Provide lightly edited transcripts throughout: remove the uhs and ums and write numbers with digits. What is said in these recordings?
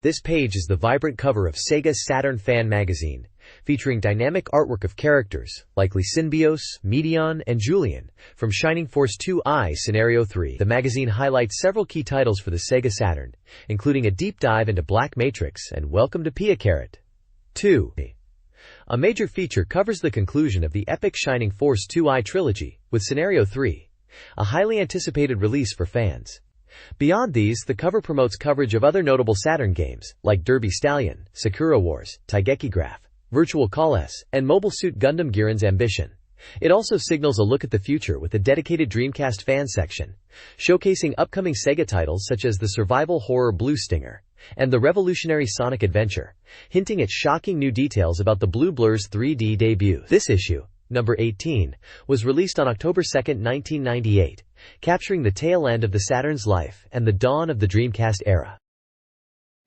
This page is the vibrant cover of Sega Saturn Fan Magazine, featuring dynamic artwork of characters, likely Synbios, Medion, and Julian, from Shining Force 2I Scenario 3. The magazine highlights several key titles for the Sega Saturn, including a deep dive into Black Matrix and Welcome to Piacaret 2. A major feature covers the conclusion of the epic Shining Force 2I trilogy, with Scenario 3, a highly anticipated release for fans. Beyond these, the cover promotes coverage of other notable Saturn games, like Derby Stallion, Sakura Wars, Taigeki Graph, Virtual Fighter, and Mobile Suit Gundam Giran's Ambition. It also signals a look at the future with a dedicated Dreamcast fan section, showcasing upcoming Sega titles such as the survival horror Blue Stinger and the revolutionary Sonic Adventure, hinting at shocking new details about the Blue Blur's 3D debut. This issue, number 18, was released on October 2, 1998, capturing the tail end of the Saturn's life and the dawn of the Dreamcast era.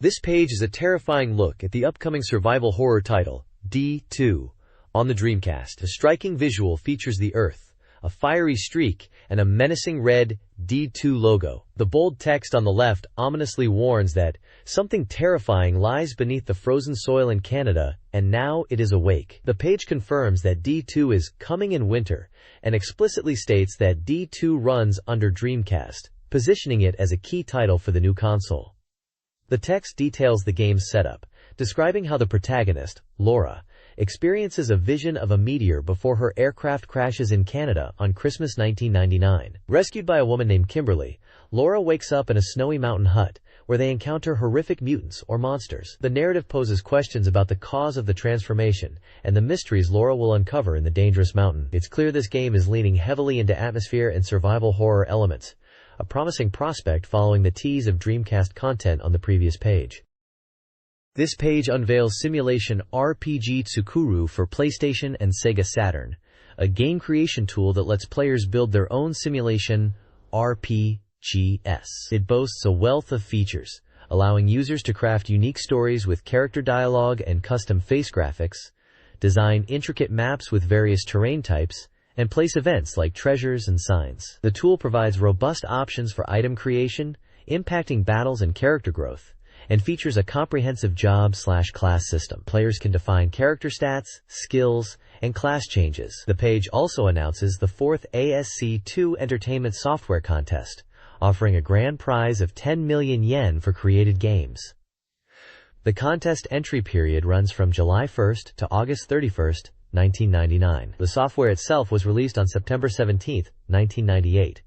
This page is a terrifying look at the upcoming survival horror title, D2, on the Dreamcast. A striking visual features the Earth, a fiery streak, and a menacing red D2 logo. The bold text on the left ominously warns that something terrifying lies beneath the frozen soil in Canada, and now it is awake. The page confirms that D2 is coming in winter, and explicitly states that D2 runs under Dreamcast, positioning it as a key title for the new console. The text details the game's setup, describing how the protagonist, Laura, experiences a vision of a meteor before her aircraft crashes in Canada on Christmas 1999. Rescued by a woman named Kimberly, Laura wakes up in a snowy mountain hut, where they encounter horrific mutants or monsters. The narrative poses questions about the cause of the transformation, and the mysteries Laura will uncover in the dangerous mountain. It's clear this game is leaning heavily into atmosphere and survival horror elements, a promising prospect following the tease of Dreamcast content on the previous page. This page unveils Simulation RPG Tsukuru for PlayStation and Sega Saturn, a game creation tool that lets players build their own simulation RPGs. It boasts a wealth of features, allowing users to craft unique stories with character dialogue and custom face graphics, design intricate maps with various terrain types, and place events like treasures and signs. The tool provides robust options for item creation, impacting battles and character growth, and features a comprehensive job/class system. Players can define character stats, skills, and class changes. The page also announces the 4th ASC2 Entertainment Software Contest, offering a grand prize of 10 million yen for created games. The contest entry period runs from July 1st to August 31st, 1999. The software itself was released on September 17, 1998.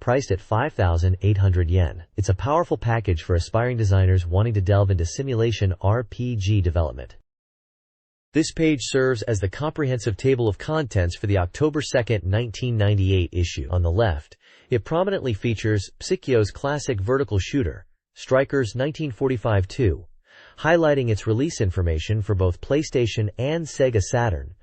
Priced at 5,800 yen. It's a powerful package for aspiring designers wanting to delve into simulation RPG development. This page serves as the comprehensive table of contents for the October 2, 1998 issue. On the left, it prominently features Psikyo's classic vertical shooter, Strikers 1945-2, highlighting its release information for both PlayStation and Sega Saturn,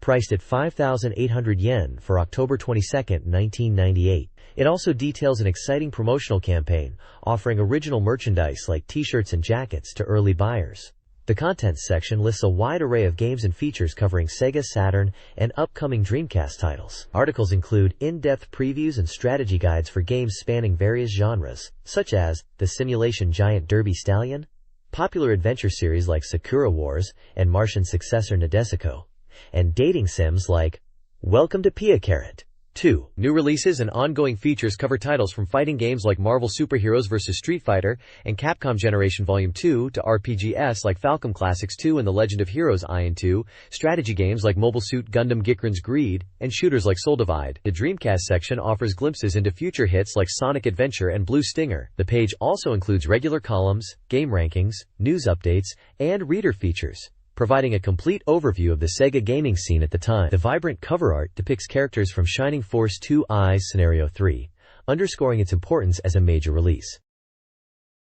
priced at 5,800 yen for October 22, 1998. It also details an exciting promotional campaign, offering original merchandise like t-shirts and jackets to early buyers. The contents section lists a wide array of games and features covering Sega Saturn and upcoming Dreamcast titles. Articles include in-depth previews and strategy guides for games spanning various genres, such as the simulation giant Derby Stallion, popular adventure series like Sakura Wars and Martian successor Nadesico, and dating sims like Welcome to Piacaret 2. New releases and ongoing features cover titles from fighting games like Marvel Superheroes vs. Street Fighter and Capcom Generation Volume 2 to RPGs like Falcom Classics 2 and The Legend of Heroes Ion 2, strategy games like Mobile Suit Gundam Giran's Greed, and shooters like Soul Divide. The Dreamcast section offers glimpses into future hits like Sonic Adventure and Blue Stinger. The page also includes regular columns, game rankings, news updates, and reader features, providing a complete overview of the Sega gaming scene at the time. The vibrant cover art depicts characters from Shining Force 2I Scenario 3, underscoring its importance as a major release.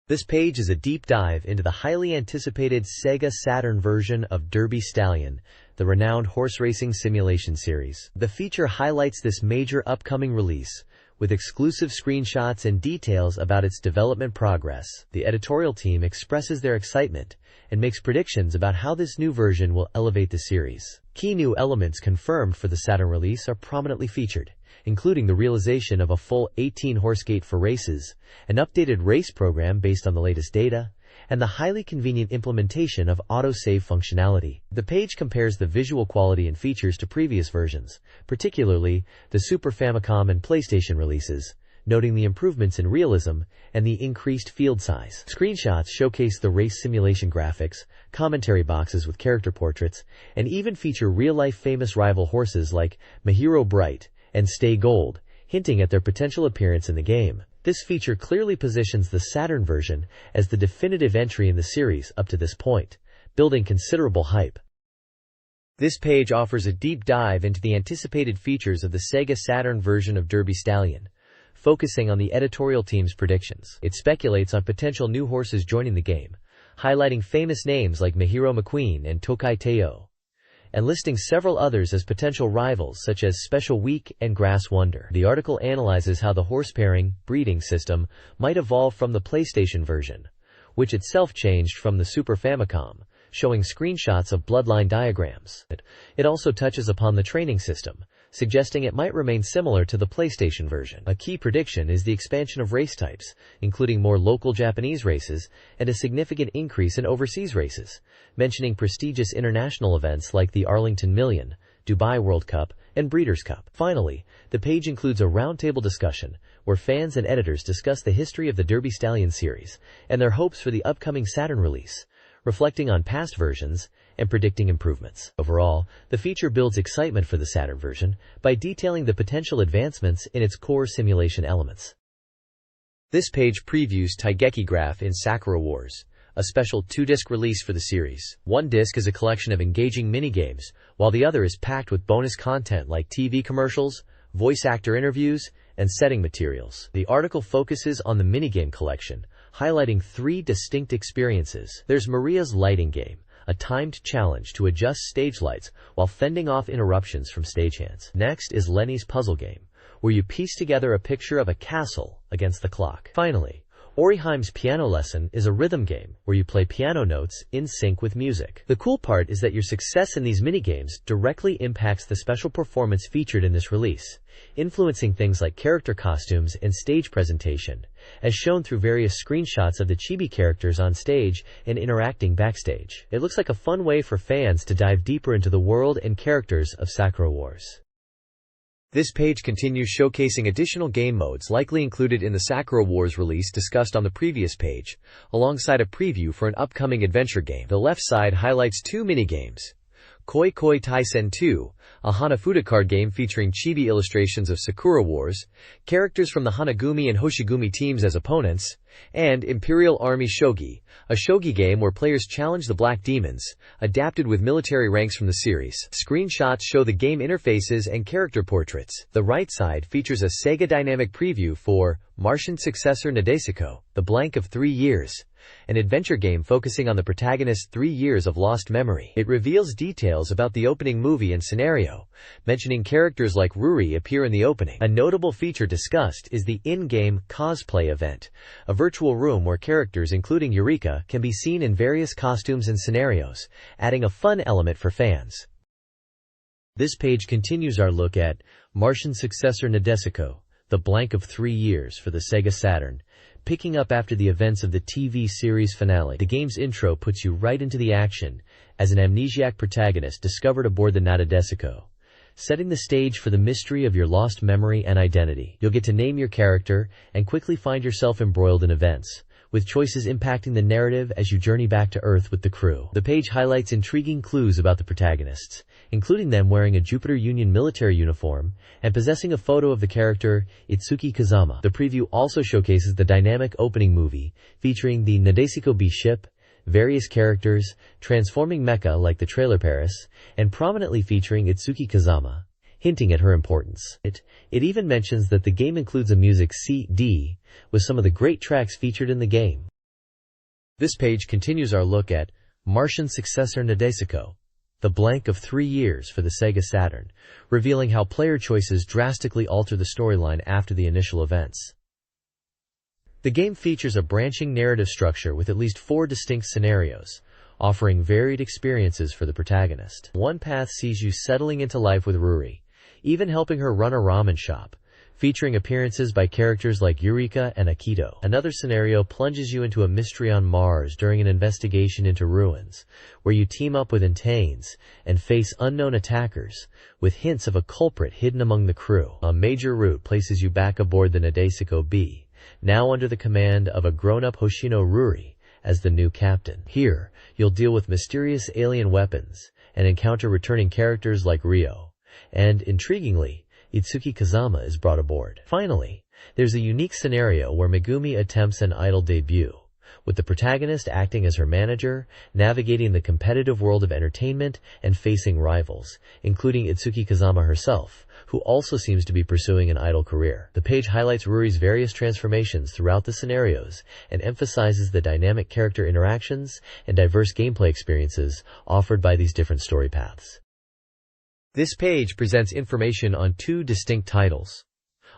This page is a deep dive into the highly anticipated Sega Saturn version of Derby Stallion, the renowned horse racing simulation series. The feature highlights this major upcoming release, with exclusive screenshots and details about its development progress. The editorial team expresses their excitement and makes predictions about how this new version will elevate the series. Key new elements confirmed for the Saturn release are prominently featured, including the realization of a full 18-horse gate for races, an updated race program based on the latest data, and the highly convenient implementation of autosave functionality. The page compares the visual quality and features to previous versions, particularly the Super Famicom and PlayStation releases, noting the improvements in realism and the increased field size. Screenshots showcase the race simulation graphics, commentary boxes with character portraits, and even feature real-life famous rival horses like Mahiro Bright and Stay Gold, hinting at their potential appearance in the game. This feature clearly positions the Saturn version as the definitive entry in the series up to this point, building considerable hype. This page offers a deep dive into the anticipated features of the Sega Saturn version of Derby Stallion, focusing on the editorial team's predictions. It speculates on potential new horses joining the game, highlighting famous names like Mahiro McQueen and Tokai Teo, and listing several others as potential rivals such as Special Week and Grass Wonder. The article analyzes how the horse pairing, breeding system might evolve from the PlayStation version, which itself changed from the Super Famicom, showing screenshots of bloodline diagrams. It also touches upon the training system, suggesting it might remain similar to the PlayStation version. A key prediction is the expansion of race types, including more local Japanese races and a significant increase in overseas races, mentioning prestigious international events like the Arlington Million, Dubai World Cup, and Breeders' Cup. Finally, the page includes a roundtable discussion where fans and editors discuss the history of the Derby Stallion series and their hopes for the upcoming Saturn release, reflecting on past versions and predicting improvements. Overall, the feature builds excitement for the Saturn version by detailing the potential advancements in its core simulation elements. This page previews Taigeki Graph in Sakura Wars, a special 2-disc release for the series. One disc is a collection of engaging minigames, while the other is packed with bonus content like TV commercials, voice actor interviews, and setting materials. The article focuses on the minigame collection, highlighting 3 distinct experiences. There's Maria's lighting game, a timed challenge to adjust stage lights while fending off interruptions from stagehands. Next is Lenny's puzzle game, where you piece together a picture of a castle against the clock. Finally, Oriheim's piano lesson is a rhythm game where you play piano notes in sync with music. The cool part is that your success in these minigames directly impacts the special performance featured in this release, influencing things like character costumes and stage presentation, as shown through various screenshots of the chibi characters on stage and interacting backstage. It looks like a fun way for fans to dive deeper into the world and characters of Sakura Wars. This page continues showcasing additional game modes likely included in the Sakura Wars release discussed on the previous page, alongside a preview for an upcoming adventure game. The left side highlights 2 minigames: Koi Koi Taisen 2, a Hanafuda card game featuring chibi illustrations of Sakura Wars, characters from the Hanagumi and Hoshigumi teams as opponents, and Imperial Army Shogi, a shogi game where players challenge the Black Demons, adapted with military ranks from the series. Screenshots show the game interfaces and character portraits. The right side features a Sega dynamic preview for Martian Successor Nadesico, The Blank of 3 Years, an adventure game focusing on the protagonist's 3 years of lost memory. It reveals details about the opening movie and scenario, mentioning characters like Ruri appear in the opening. A notable feature discussed is the in-game cosplay event, a virtual room where characters including Eureka can be seen in various costumes and scenarios, adding a fun element for fans. This page continues our look at Martian Successor Nadesico, The Blank of 3 Years for the Sega Saturn, picking up after the events of the TV series finale. The game's intro puts you right into the action as an amnesiac protagonist discovered aboard the Nadesico, setting the stage for the mystery of your lost memory and identity. You'll get to name your character and quickly find yourself embroiled in events, with choices impacting the narrative as you journey back to Earth with the crew. The page highlights intriguing clues about the protagonists, including them wearing a Jupiter Union military uniform and possessing a photo of the character Itsuki Kazama. The preview also showcases the dynamic opening movie, featuring the Nadesico B ship, various characters, transforming mecha like the Trailer Paris, and prominently featuring Itsuki Kazama, hinting at her importance. It even mentions that the game includes a music CD with some of the great tracks featured in the game. This page continues our look at Martian Successor Nadesico, The Blank of 3 Years for the Sega Saturn, revealing how player choices drastically alter the storyline after the initial events. The game features a branching narrative structure with at least 4 distinct scenarios, offering varied experiences for the protagonist. One path sees you settling into life with Ruri, even helping her run a ramen shop, featuring appearances by characters like Eureka and Akito. Another scenario plunges you into a mystery on Mars during an investigation into ruins, where you team up with Intanes and face unknown attackers, with hints of a culprit hidden among the crew. A major route places you back aboard the Nadesico B, now under the command of a grown-up Hoshino Ruri as the new captain. Here, you'll deal with mysterious alien weapons and encounter returning characters like Ryo. And, intriguingly, Itsuki Kazama is brought aboard. Finally, there's a unique scenario where Megumi attempts an idol debut, with the protagonist acting as her manager, navigating the competitive world of entertainment and facing rivals, including Itsuki Kazama herself, who also seems to be pursuing an idol career. The page highlights Ruri's various transformations throughout the scenarios and emphasizes the dynamic character interactions and diverse gameplay experiences offered by these different story paths. This page presents information on two distinct titles.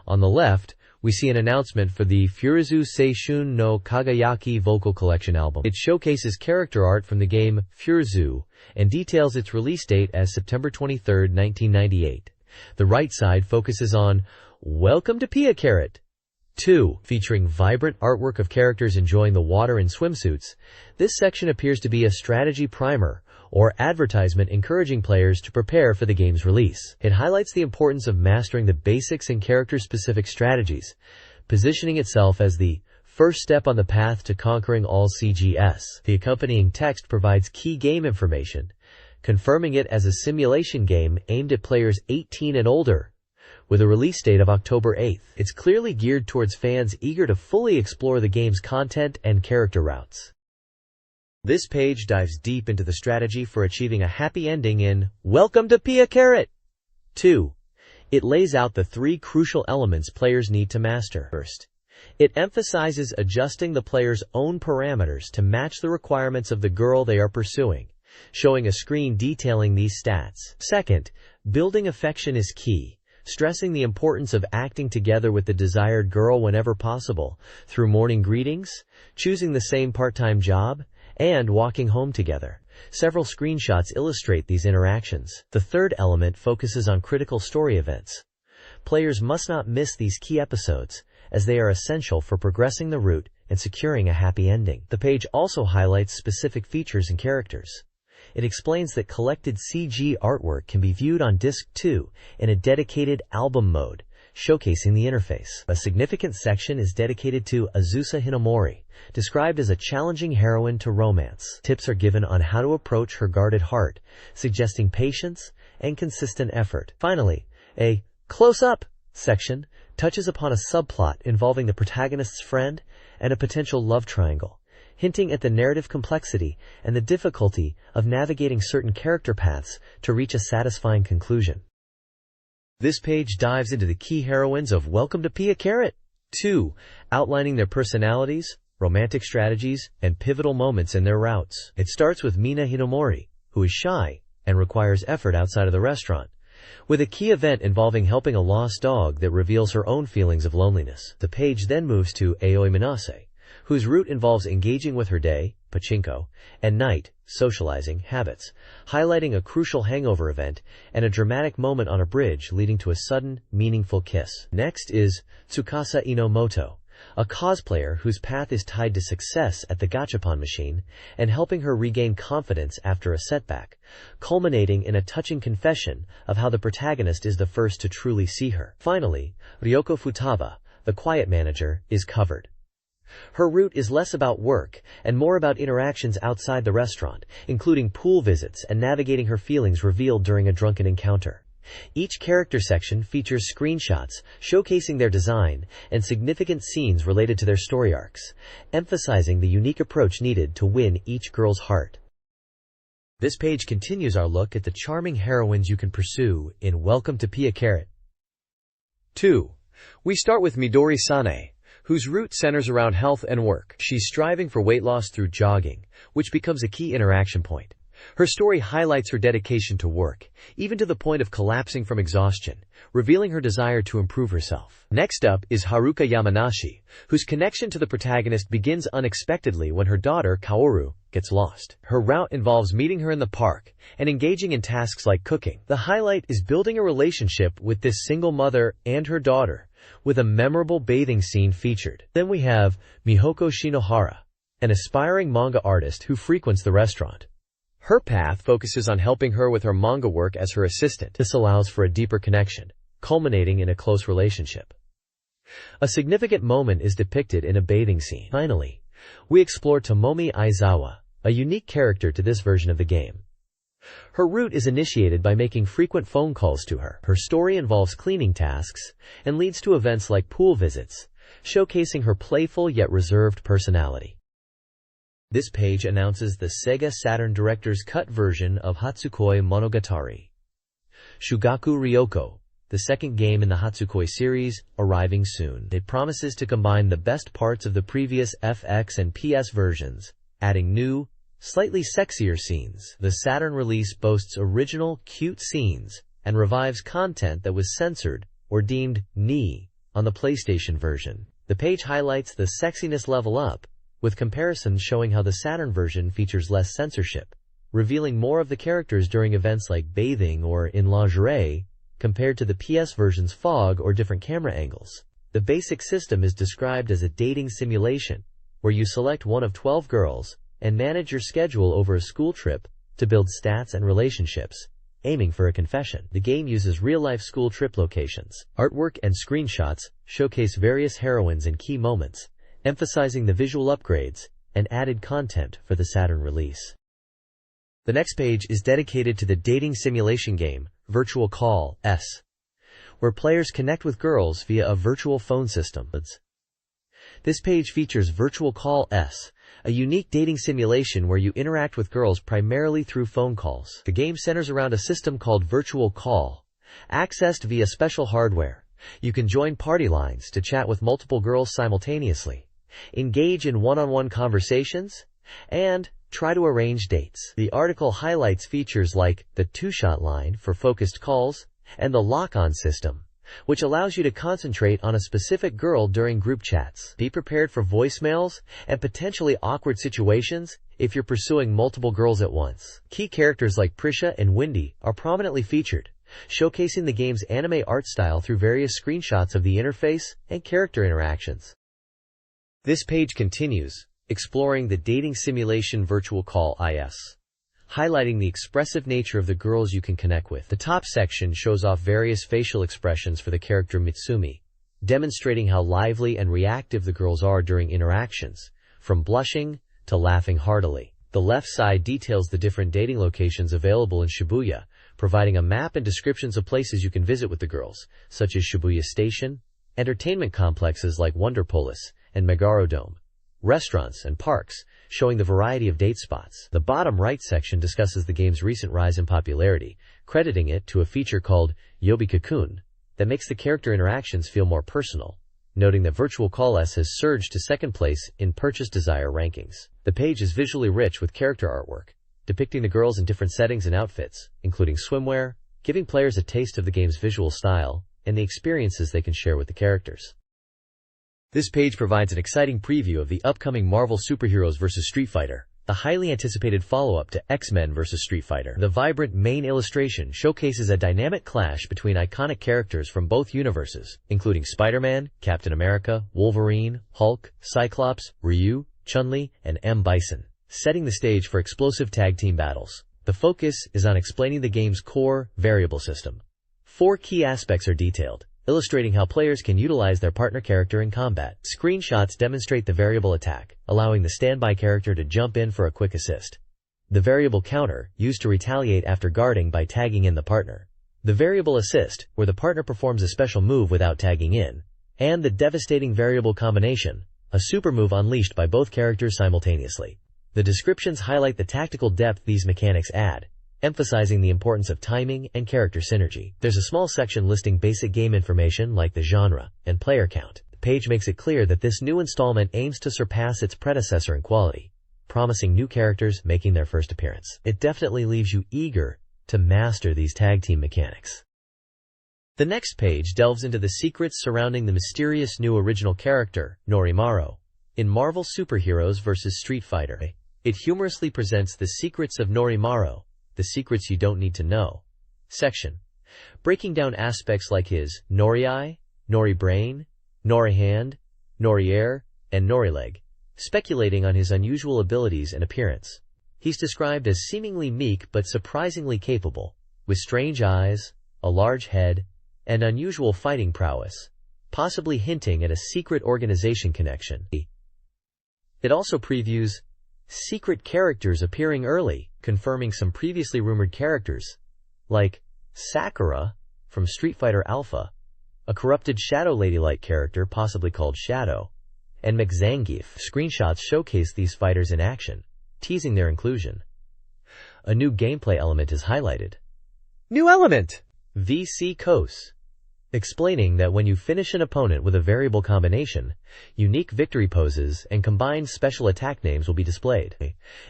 On the left, we see an announcement for the Furuzu Seishun no Kagayaki Vocal Collection album. It showcases character art from the game Furuzu and details its release date as September 23, 1998. The right side focuses on Welcome to Pia Carrot 2, featuring vibrant artwork of characters enjoying the water in swimsuits. This section appears to be a strategy primer or advertisement encouraging players to prepare for the game's release. It highlights the importance of mastering the basics and character-specific strategies, positioning itself as the first step on the path to conquering all CGS. The accompanying text provides key game information, confirming it as a simulation game aimed at players 18 and older, with a release date of October 8th. It's clearly geared towards fans eager to fully explore the game's content and character routes. This page dives deep into the strategy for achieving a happy ending in Welcome to Pia Carrot 2. It lays out the three crucial elements players need to master. First, it emphasizes adjusting the player's own parameters to match the requirements of the girl they are pursuing, showing a screen detailing these stats. Second, building affection is key, stressing the importance of acting together with the desired girl whenever possible, through morning greetings, choosing the same part-time job, and walking home together. Several screenshots illustrate these interactions. The third element focuses on critical story events. Players must not miss these key episodes, as they are essential for progressing the route and securing a happy ending. The page also highlights specific features and characters. It explains that collected CG artwork can be viewed on Disc 2 in a dedicated album mode, showcasing the interface. A significant section is dedicated to Azusa Hinomori, described as a challenging heroine to romance. Tips are given on how to approach her guarded heart, suggesting patience and consistent effort. Finally, a close-up section touches upon a subplot involving the protagonist's friend and a potential love triangle, hinting at the narrative complexity and the difficulty of navigating certain character paths to reach a satisfying conclusion. This page dives into the key heroines of Welcome to Pia Carrot 2, outlining their personalities, romantic strategies, and pivotal moments in their routes. It starts with Mina Hinomori, who is shy and requires effort outside of the restaurant, with a key event involving helping a lost dog that reveals her own feelings of loneliness. The page then moves to Aoi Minase, whose route involves engaging with her day, pachinko, and night, socializing, habits, highlighting a crucial hangover event and a dramatic moment on a bridge leading to a sudden, meaningful kiss. Next is Tsukasa Inomoto, a cosplayer whose path is tied to success at the gachapon machine and helping her regain confidence after a setback, culminating in a touching confession of how the protagonist is the first to truly see her. Finally, Ryoko Futaba, the quiet manager, is covered. Her route is less about work and more about interactions outside the restaurant, including pool visits and navigating her feelings revealed during a drunken encounter. Each character section features screenshots showcasing their design and significant scenes related to their story arcs, emphasizing the unique approach needed to win each girl's heart. This page continues our look at the charming heroines you can pursue in Welcome to Pia Carrot 2. We start with Midori Sane, whose route centers around health and work. She's striving for weight loss through jogging, which becomes a key interaction point. Her story highlights her dedication to work, even to the point of collapsing from exhaustion, revealing her desire to improve herself. Next up is Haruka Yamanashi, whose connection to the protagonist begins unexpectedly when her daughter, Kaoru, gets lost. Her route involves meeting her in the park and engaging in tasks like cooking. The highlight is building a relationship with this single mother and her daughter, with a memorable bathing scene featured. Then we have Mihoko Shinohara, an aspiring manga artist who frequents the restaurant. Her path focuses on helping her with her manga work as her assistant. This allows for a deeper connection, culminating in a close relationship. A significant moment is depicted in a bathing scene. Finally, we explore Tomomi Aizawa, a unique character to this version of the game. Her route is initiated by making frequent phone calls to her. Her story involves cleaning tasks and leads to events like pool visits, showcasing her playful yet reserved personality. This page announces the Sega Saturn Director's Cut version of Hatsukoi Monogatari. Shugaku Ryoko, the second game in the Hatsukoi series, arriving soon. It promises to combine the best parts of the previous FX and PS versions, adding new, slightly sexier scenes. The Saturn release boasts original, cute scenes and revives content that was censored or deemed "ni" on the PlayStation version. The page highlights the sexiness level up, with comparisons showing how the Saturn version features less censorship, revealing more of the characters during events like bathing or in lingerie, compared to the PS version's fog or different camera angles. The basic system is described as a dating simulation, where you select one of 12 girls and manage your schedule over a school trip to build stats and relationships, aiming for a confession. The game uses real-life school trip locations. Artwork and screenshots showcase various heroines and key moments, emphasizing the visual upgrades and added content for the Saturn release. The next page is dedicated to the dating simulation game, Virtua Call S, where players connect with girls via a virtual phone system. This page features Virtua Call S, a unique dating simulation where you interact with girls primarily through phone calls. The game centers around a system called Virtual Call, accessed via special hardware. You can join party lines to chat with multiple girls simultaneously, engage in one-on-one conversations, and try to arrange dates. The article highlights features like the two-shot line for focused calls and the lock-on system, which allows you to concentrate on a specific girl during group chats. Be prepared for voicemails and potentially awkward situations if you're pursuing multiple girls at once. Key characters like Prisha and Windy are prominently featured, showcasing the game's anime art style through various screenshots of the interface and character interactions. This page continues, exploring the dating simulation Virtual Call IS, highlighting the expressive nature of the girls you can connect with. The top section shows off various facial expressions for the character Mitsumi, demonstrating how lively and reactive the girls are during interactions, from blushing to laughing heartily. The left side details the different dating locations available in Shibuya, providing a map and descriptions of places you can visit with the girls, such as Shibuya Station, entertainment complexes like Wonderpolis and Megaro Dome, restaurants and parks, showing the variety of date spots. The bottom right section discusses the game's recent rise in popularity, crediting it to a feature called Yobi-Cocoon that makes the character interactions feel more personal, noting that Virtual Call S has surged to second place in Purchase Desire rankings. The page is visually rich with character artwork, depicting the girls in different settings and outfits, including swimwear, giving players a taste of the game's visual style and the experiences they can share with the characters. This page provides an exciting preview of the upcoming Marvel Superheroes vs. Street Fighter, the highly anticipated follow-up to X-Men vs. Street Fighter. The vibrant main illustration showcases a dynamic clash between iconic characters from both universes, including Spider-Man, Captain America, Wolverine, Hulk, Cyclops, Ryu, Chun-Li, and M. Bison, setting the stage for explosive tag team battles. The focus is on explaining the game's core variable system. 4 key aspects are detailed, illustrating how players can utilize their partner character in combat. Screenshots demonstrate the variable attack, allowing the standby character to jump in for a quick assist. The variable counter, used to retaliate after guarding by tagging in the partner. The variable assist, where the partner performs a special move without tagging in. And the devastating variable combination, a super move unleashed by both characters simultaneously. The descriptions highlight the tactical depth these mechanics add, emphasizing the importance of timing and character synergy. There's a small section listing basic game information like the genre and player count. The page makes it clear that this new installment aims to surpass its predecessor in quality, promising new characters making their first appearance. It definitely leaves you eager to master these tag team mechanics. The next page delves into the secrets surrounding the mysterious new original character, Norimaru, in Marvel Superheroes vs. Street Fighter. It humorously presents the secrets of Norimaru, the secrets you don't need to know section, breaking down aspects like his Nori-Eye, Nori Brain, Nori Hand, Nori Air, and Nori Leg, speculating on his unusual abilities and appearance. He's described as seemingly meek but surprisingly capable, with strange eyes, a large head, and unusual fighting prowess, possibly hinting at a secret organization connection. It also previews secret characters appearing early, confirming some previously rumored characters, like Sakura from Street Fighter Alpha, a corrupted Shadow Lady-like character possibly called Shadow, and Zangief. Screenshots showcase these fighters in action, teasing their inclusion. A new gameplay element is highlighted. New element! VC Kos, explaining that when you finish an opponent with a variable combination, unique victory poses and combined special attack names will be displayed.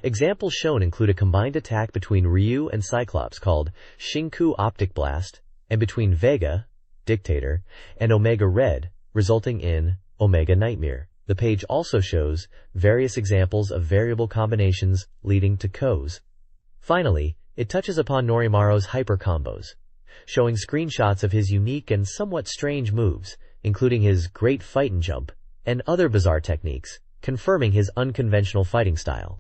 Examples shown include a combined attack between Ryu and Cyclops called Shinku Optic Blast, and between Vega, Dictator, and Omega Red, resulting in Omega Nightmare. The page also shows various examples of variable combinations leading to Kos. Finally, it touches upon Norimaru's hyper combos, showing screenshots of his unique and somewhat strange moves, including his great fight and jump, and other bizarre techniques, confirming his unconventional fighting style.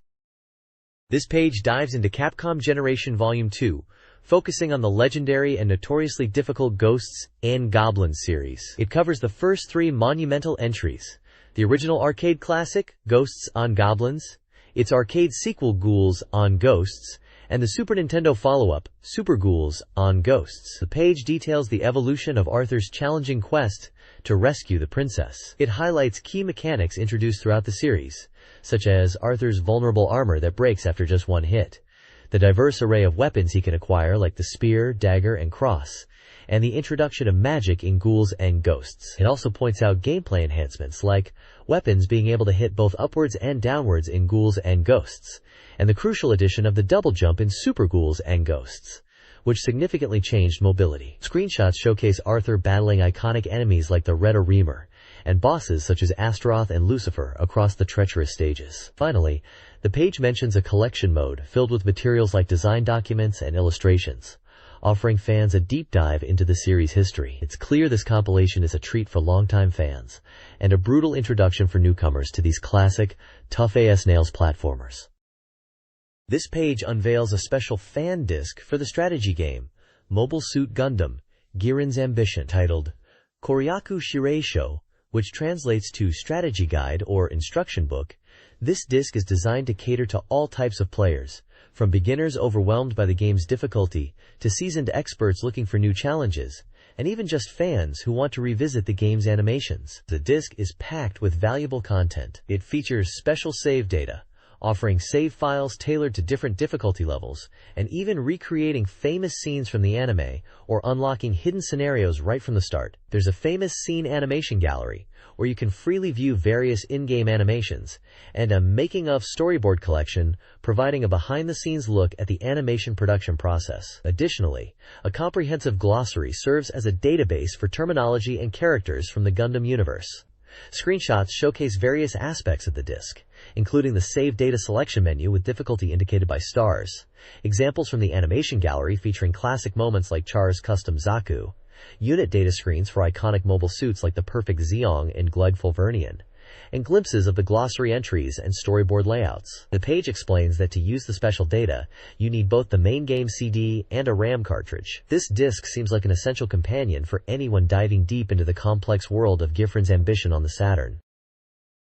This page dives into Capcom Generation Volume 2, focusing on the legendary and notoriously difficult Ghosts and Goblins series. It covers the first 3 monumental entries: the original arcade classic, Ghosts on Goblins, its arcade sequel, Ghouls on Ghosts, and the Super Nintendo follow-up, Super Ghouls on Ghosts. The page details the evolution of Arthur's challenging quest to rescue the princess. It highlights key mechanics introduced throughout the series, such as Arthur's vulnerable armor that breaks after just one hit, the diverse array of weapons he can acquire like the spear, dagger, and cross, and the introduction of magic in Ghouls and Ghosts. It also points out gameplay enhancements like weapons being able to hit both upwards and downwards in Ghouls and Ghosts, and the crucial addition of the double jump in Super Ghouls and Ghosts, which significantly changed mobility. Screenshots showcase Arthur battling iconic enemies like the Red Reamer, and bosses such as Astaroth and Lucifer across the treacherous stages. Finally, the page mentions a collection mode filled with materials like design documents and illustrations, offering fans a deep dive into the series' history. It's clear this compilation is a treat for longtime fans, and a brutal introduction for newcomers to these classic, tough-as-nails platformers. This page unveils a special fan disc for the strategy game, Mobile Suit Gundam, Girin's Ambition, titled Koryaku Shireisho, which translates to Strategy Guide or Instruction Book. This disc is designed to cater to all types of players, from beginners overwhelmed by the game's difficulty to seasoned experts looking for new challenges, and even just fans who want to revisit the game's animations. The disc is packed with valuable content. It features special save data, offering save files tailored to different difficulty levels, and even recreating famous scenes from the anime or unlocking hidden scenarios right from the start. There's a famous scene animation gallery, where you can freely view various in-game animations, and a making-of storyboard collection, providing a behind-the-scenes look at the animation production process. Additionally, a comprehensive glossary serves as a database for terminology and characters from the Gundam universe. Screenshots showcase various aspects of the disc, including the Save Data selection menu with difficulty indicated by stars, examples from the animation gallery featuring classic moments like Char's custom Zaku, unit data screens for iconic mobile suits like the Perfect Zeong and Glug Fulvernian, and glimpses of the glossary entries and storyboard layouts. The page explains that to use the special data, you need both the main game CD and a RAM cartridge. This disc seems like an essential companion for anyone diving deep into the complex world of Girin's Ambition on the Saturn.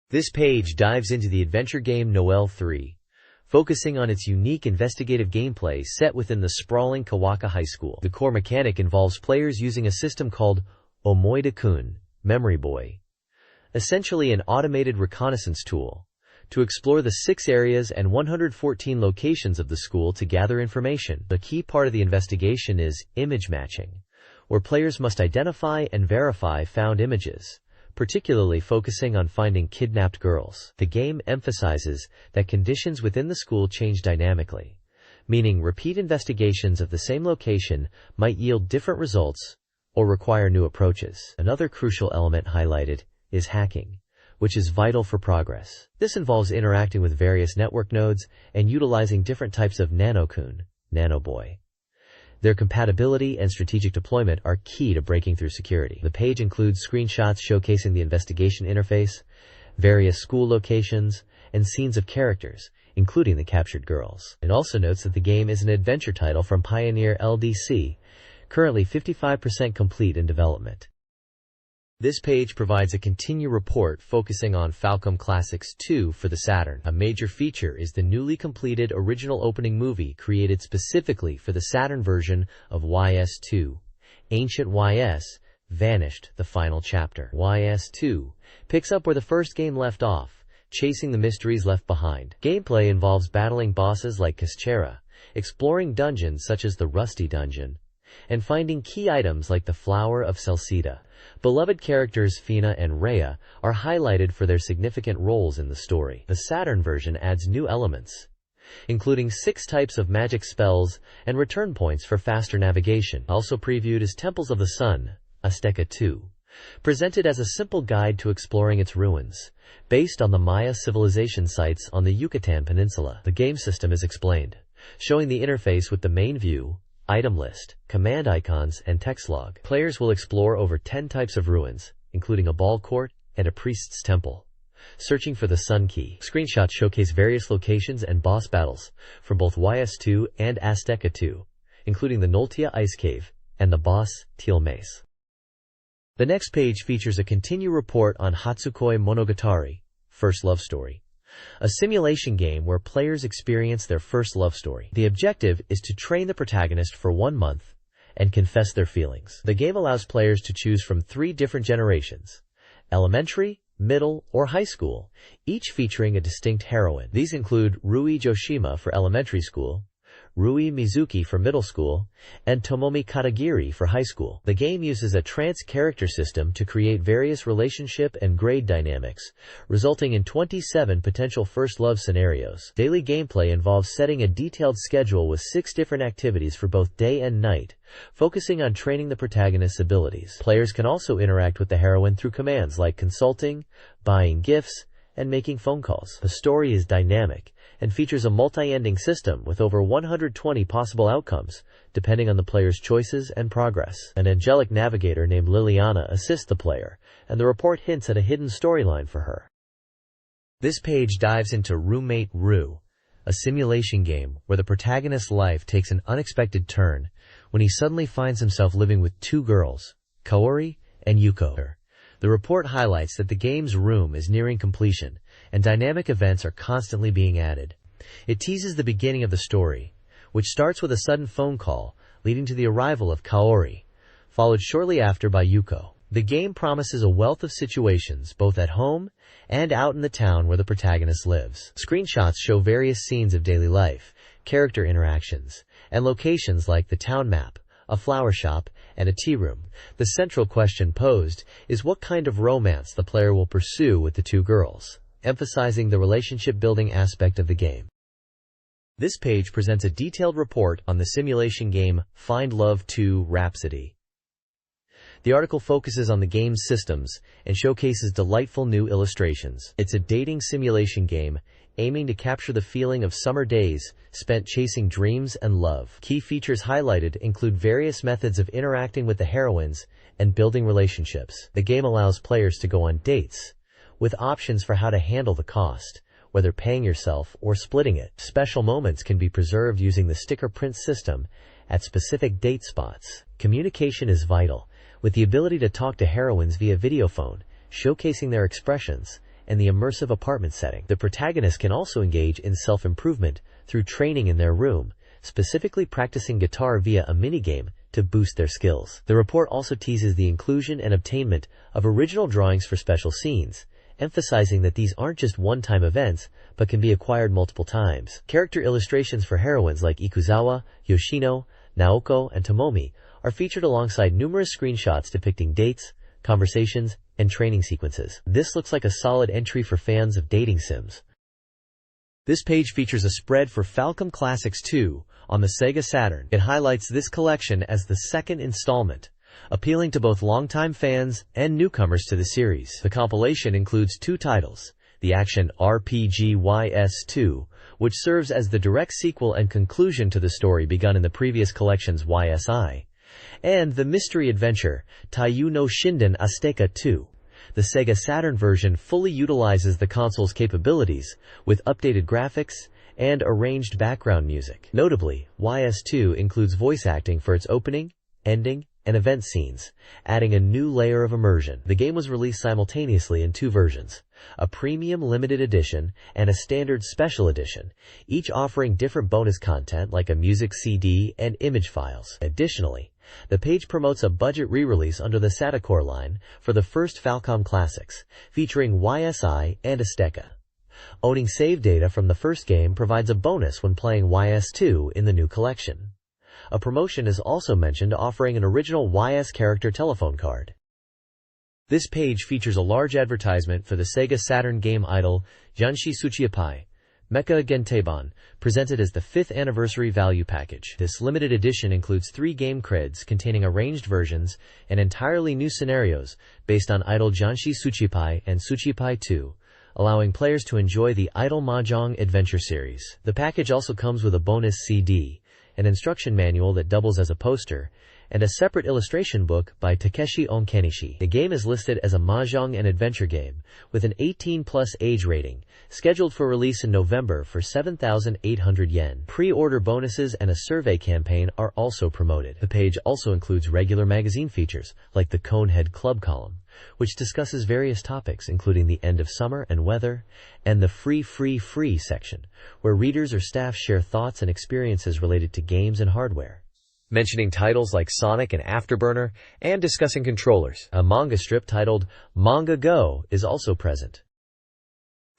This page dives into the adventure game Noel 3, focusing on its unique investigative gameplay set within the sprawling Kawaka High School. The core mechanic involves players using a system called Omoide-kun, Memory Boy, essentially an automated reconnaissance tool, to explore the 6 areas and 114 locations of the school to gather information. The key part of the investigation is image matching, where players must identify and verify found images, particularly focusing on finding kidnapped girls. The game emphasizes that conditions within the school change dynamically, meaning repeat investigations of the same location might yield different results or require new approaches. Another crucial element highlighted is hacking, which is vital for progress. This involves interacting with various network nodes and utilizing different types of Nano-kun, Nano Boy. Their compatibility and strategic deployment are key to breaking through security. The page includes screenshots showcasing the investigation interface, various school locations, and scenes of characters, including the captured girls. It also notes that the game is an adventure title from Pioneer LDC, currently 55% complete in development. This page provides a continue report focusing on Falcom Classics 2 for the Saturn. A major feature is the newly completed original opening movie created specifically for the Saturn version of YS2. Ancient YS vanished, the final chapter. YS2 picks up where the first game left off, chasing the mysteries left behind. Gameplay involves battling bosses like Kaschera, exploring dungeons such as the Rusty Dungeon, and finding key items like the Flower of Celsida. Beloved characters Fina and Rhea are highlighted for their significant roles in the story. The Saturn version adds new elements, including 6 types of magic spells and return points for faster navigation. Also previewed is Temples of the Sun, Azteca 2, presented as a simple guide to exploring its ruins, based on the Maya civilization sites on the Yucatan Peninsula. The game system is explained, showing the interface with the main view, item list, command icons, and text log. Players will explore over 10 types of ruins, including a ball court and a priest's temple, searching for the Sun Key. Screenshots showcase various locations and boss battles from both YS2 and Azteca 2, including the Noltia Ice Cave and the boss, Teal Mace. The next page features a continue report on Hatsukoi Monogatari, First Love Story, a simulation game where players experience their first love story. The objective is to train the protagonist for 1 month and confess their feelings. The game allows players to choose from 3 different generations: elementary, middle, or high school, each featuring a distinct heroine. These include Rui Joshima for elementary school, Rui Mizuki for middle school, and Tomomi Katagiri for high school. The game uses a trance character system to create various relationship and grade dynamics, resulting in 27 potential first love scenarios. Daily gameplay involves setting a detailed schedule with 6 different activities for both day and night, focusing on training the protagonist's abilities. Players can also interact with the heroine through commands like consulting, buying gifts, and making phone calls. The story is dynamic and features a multi-ending system with over 120 possible outcomes, depending on the player's choices and progress. An angelic navigator named Liliana assists the player, and the report hints at a hidden storyline for her. This page dives into Roommate Ru, a simulation game where the protagonist's life takes an unexpected turn when he suddenly finds himself living with 2 girls, Kaori and Yuko. The report highlights that the game's room is nearing completion, and dynamic events are constantly being added. It teases the beginning of the story, which starts with a sudden phone call, leading to the arrival of Kaori, followed shortly after by Yuko. The game promises a wealth of situations, both at home and out in the town where the protagonist lives. Screenshots show various scenes of daily life, character interactions, and locations like the town map, a flower shop, and a tea room. The central question posed is what kind of romance the player will pursue with the 2 girls, emphasizing the relationship-building aspect of the game. This page presents a detailed report on the simulation game Find Love 2 Rhapsody. The article focuses on the game's systems and showcases delightful new illustrations. It's a dating simulation game aiming to capture the feeling of summer days spent chasing dreams and love. Key features highlighted include various methods of interacting with the heroines and building relationships. The game allows players to go on dates, with options for how to handle the cost, whether paying yourself or splitting it. Special moments can be preserved using the sticker print system at specific date spots. Communication is vital, with the ability to talk to heroines via videophone, showcasing their expressions, and the immersive apartment setting. The protagonist can also engage in self-improvement through training in their room, specifically practicing guitar via a minigame to boost their skills. The report also teases the inclusion and obtainment of original drawings for special scenes, emphasizing that these aren't just one-time events, but can be acquired multiple times. Character illustrations for heroines like Ikuzawa, Yoshino, Naoko, and Tomomi are featured alongside numerous screenshots depicting dates, conversations, and training sequences. This looks like a solid entry for fans of dating sims. This page features a spread for Falcom Classics 2 on the Sega Saturn. It highlights this collection as the 2nd installment, appealing to both longtime fans and newcomers to the series. The compilation includes 2 titles: the action RPG YS2, which serves as the direct sequel and conclusion to the story begun in the previous collection's YSI, and the mystery adventure, Taiyu no Shinden Azteca 2. The Sega Saturn version fully utilizes the console's capabilities, with updated graphics and arranged background music. Notably, YS2 includes voice acting for its opening, ending, and event scenes, adding a new layer of immersion. The game was released simultaneously in two versions, a premium limited edition and a standard special edition, each offering different bonus content like a music CD and image files. Additionally, the page promotes a budget re-release under the Satacore line for the first Falcom Classics, featuring YSI and Azteca. Owning save data from the first game provides a bonus when playing YS2 in the new collection. A promotion is also mentioned offering an original YS character telephone card. This page features a large advertisement for the Sega Saturn game idol Janshi Tsuchiyapai, Mecha Genteban, presented as the 5th anniversary value package. This limited edition includes 3 game creds containing arranged versions and entirely new scenarios based on idol Janshi Tsuchiyapai and Tsuchiyapai 2, allowing players to enjoy the Idol Mahjong Adventure series. The package also comes with a bonus CD, an instruction manual that doubles as a poster, and a separate illustration book by Takeshi Onkenishi. The game is listed as a Mahjong and adventure game, with an 18+ age rating, scheduled for release in November for 7,800 yen. Pre-order bonuses and a survey campaign are also promoted. The page also includes regular magazine features, like the Conehead Club column, which discusses various topics including the end of summer and weather, and the free section, where readers or staff share thoughts and experiences related to games and hardware, mentioning titles like Sonic and Afterburner, and discussing controllers. A manga strip titled Manga Go is also present.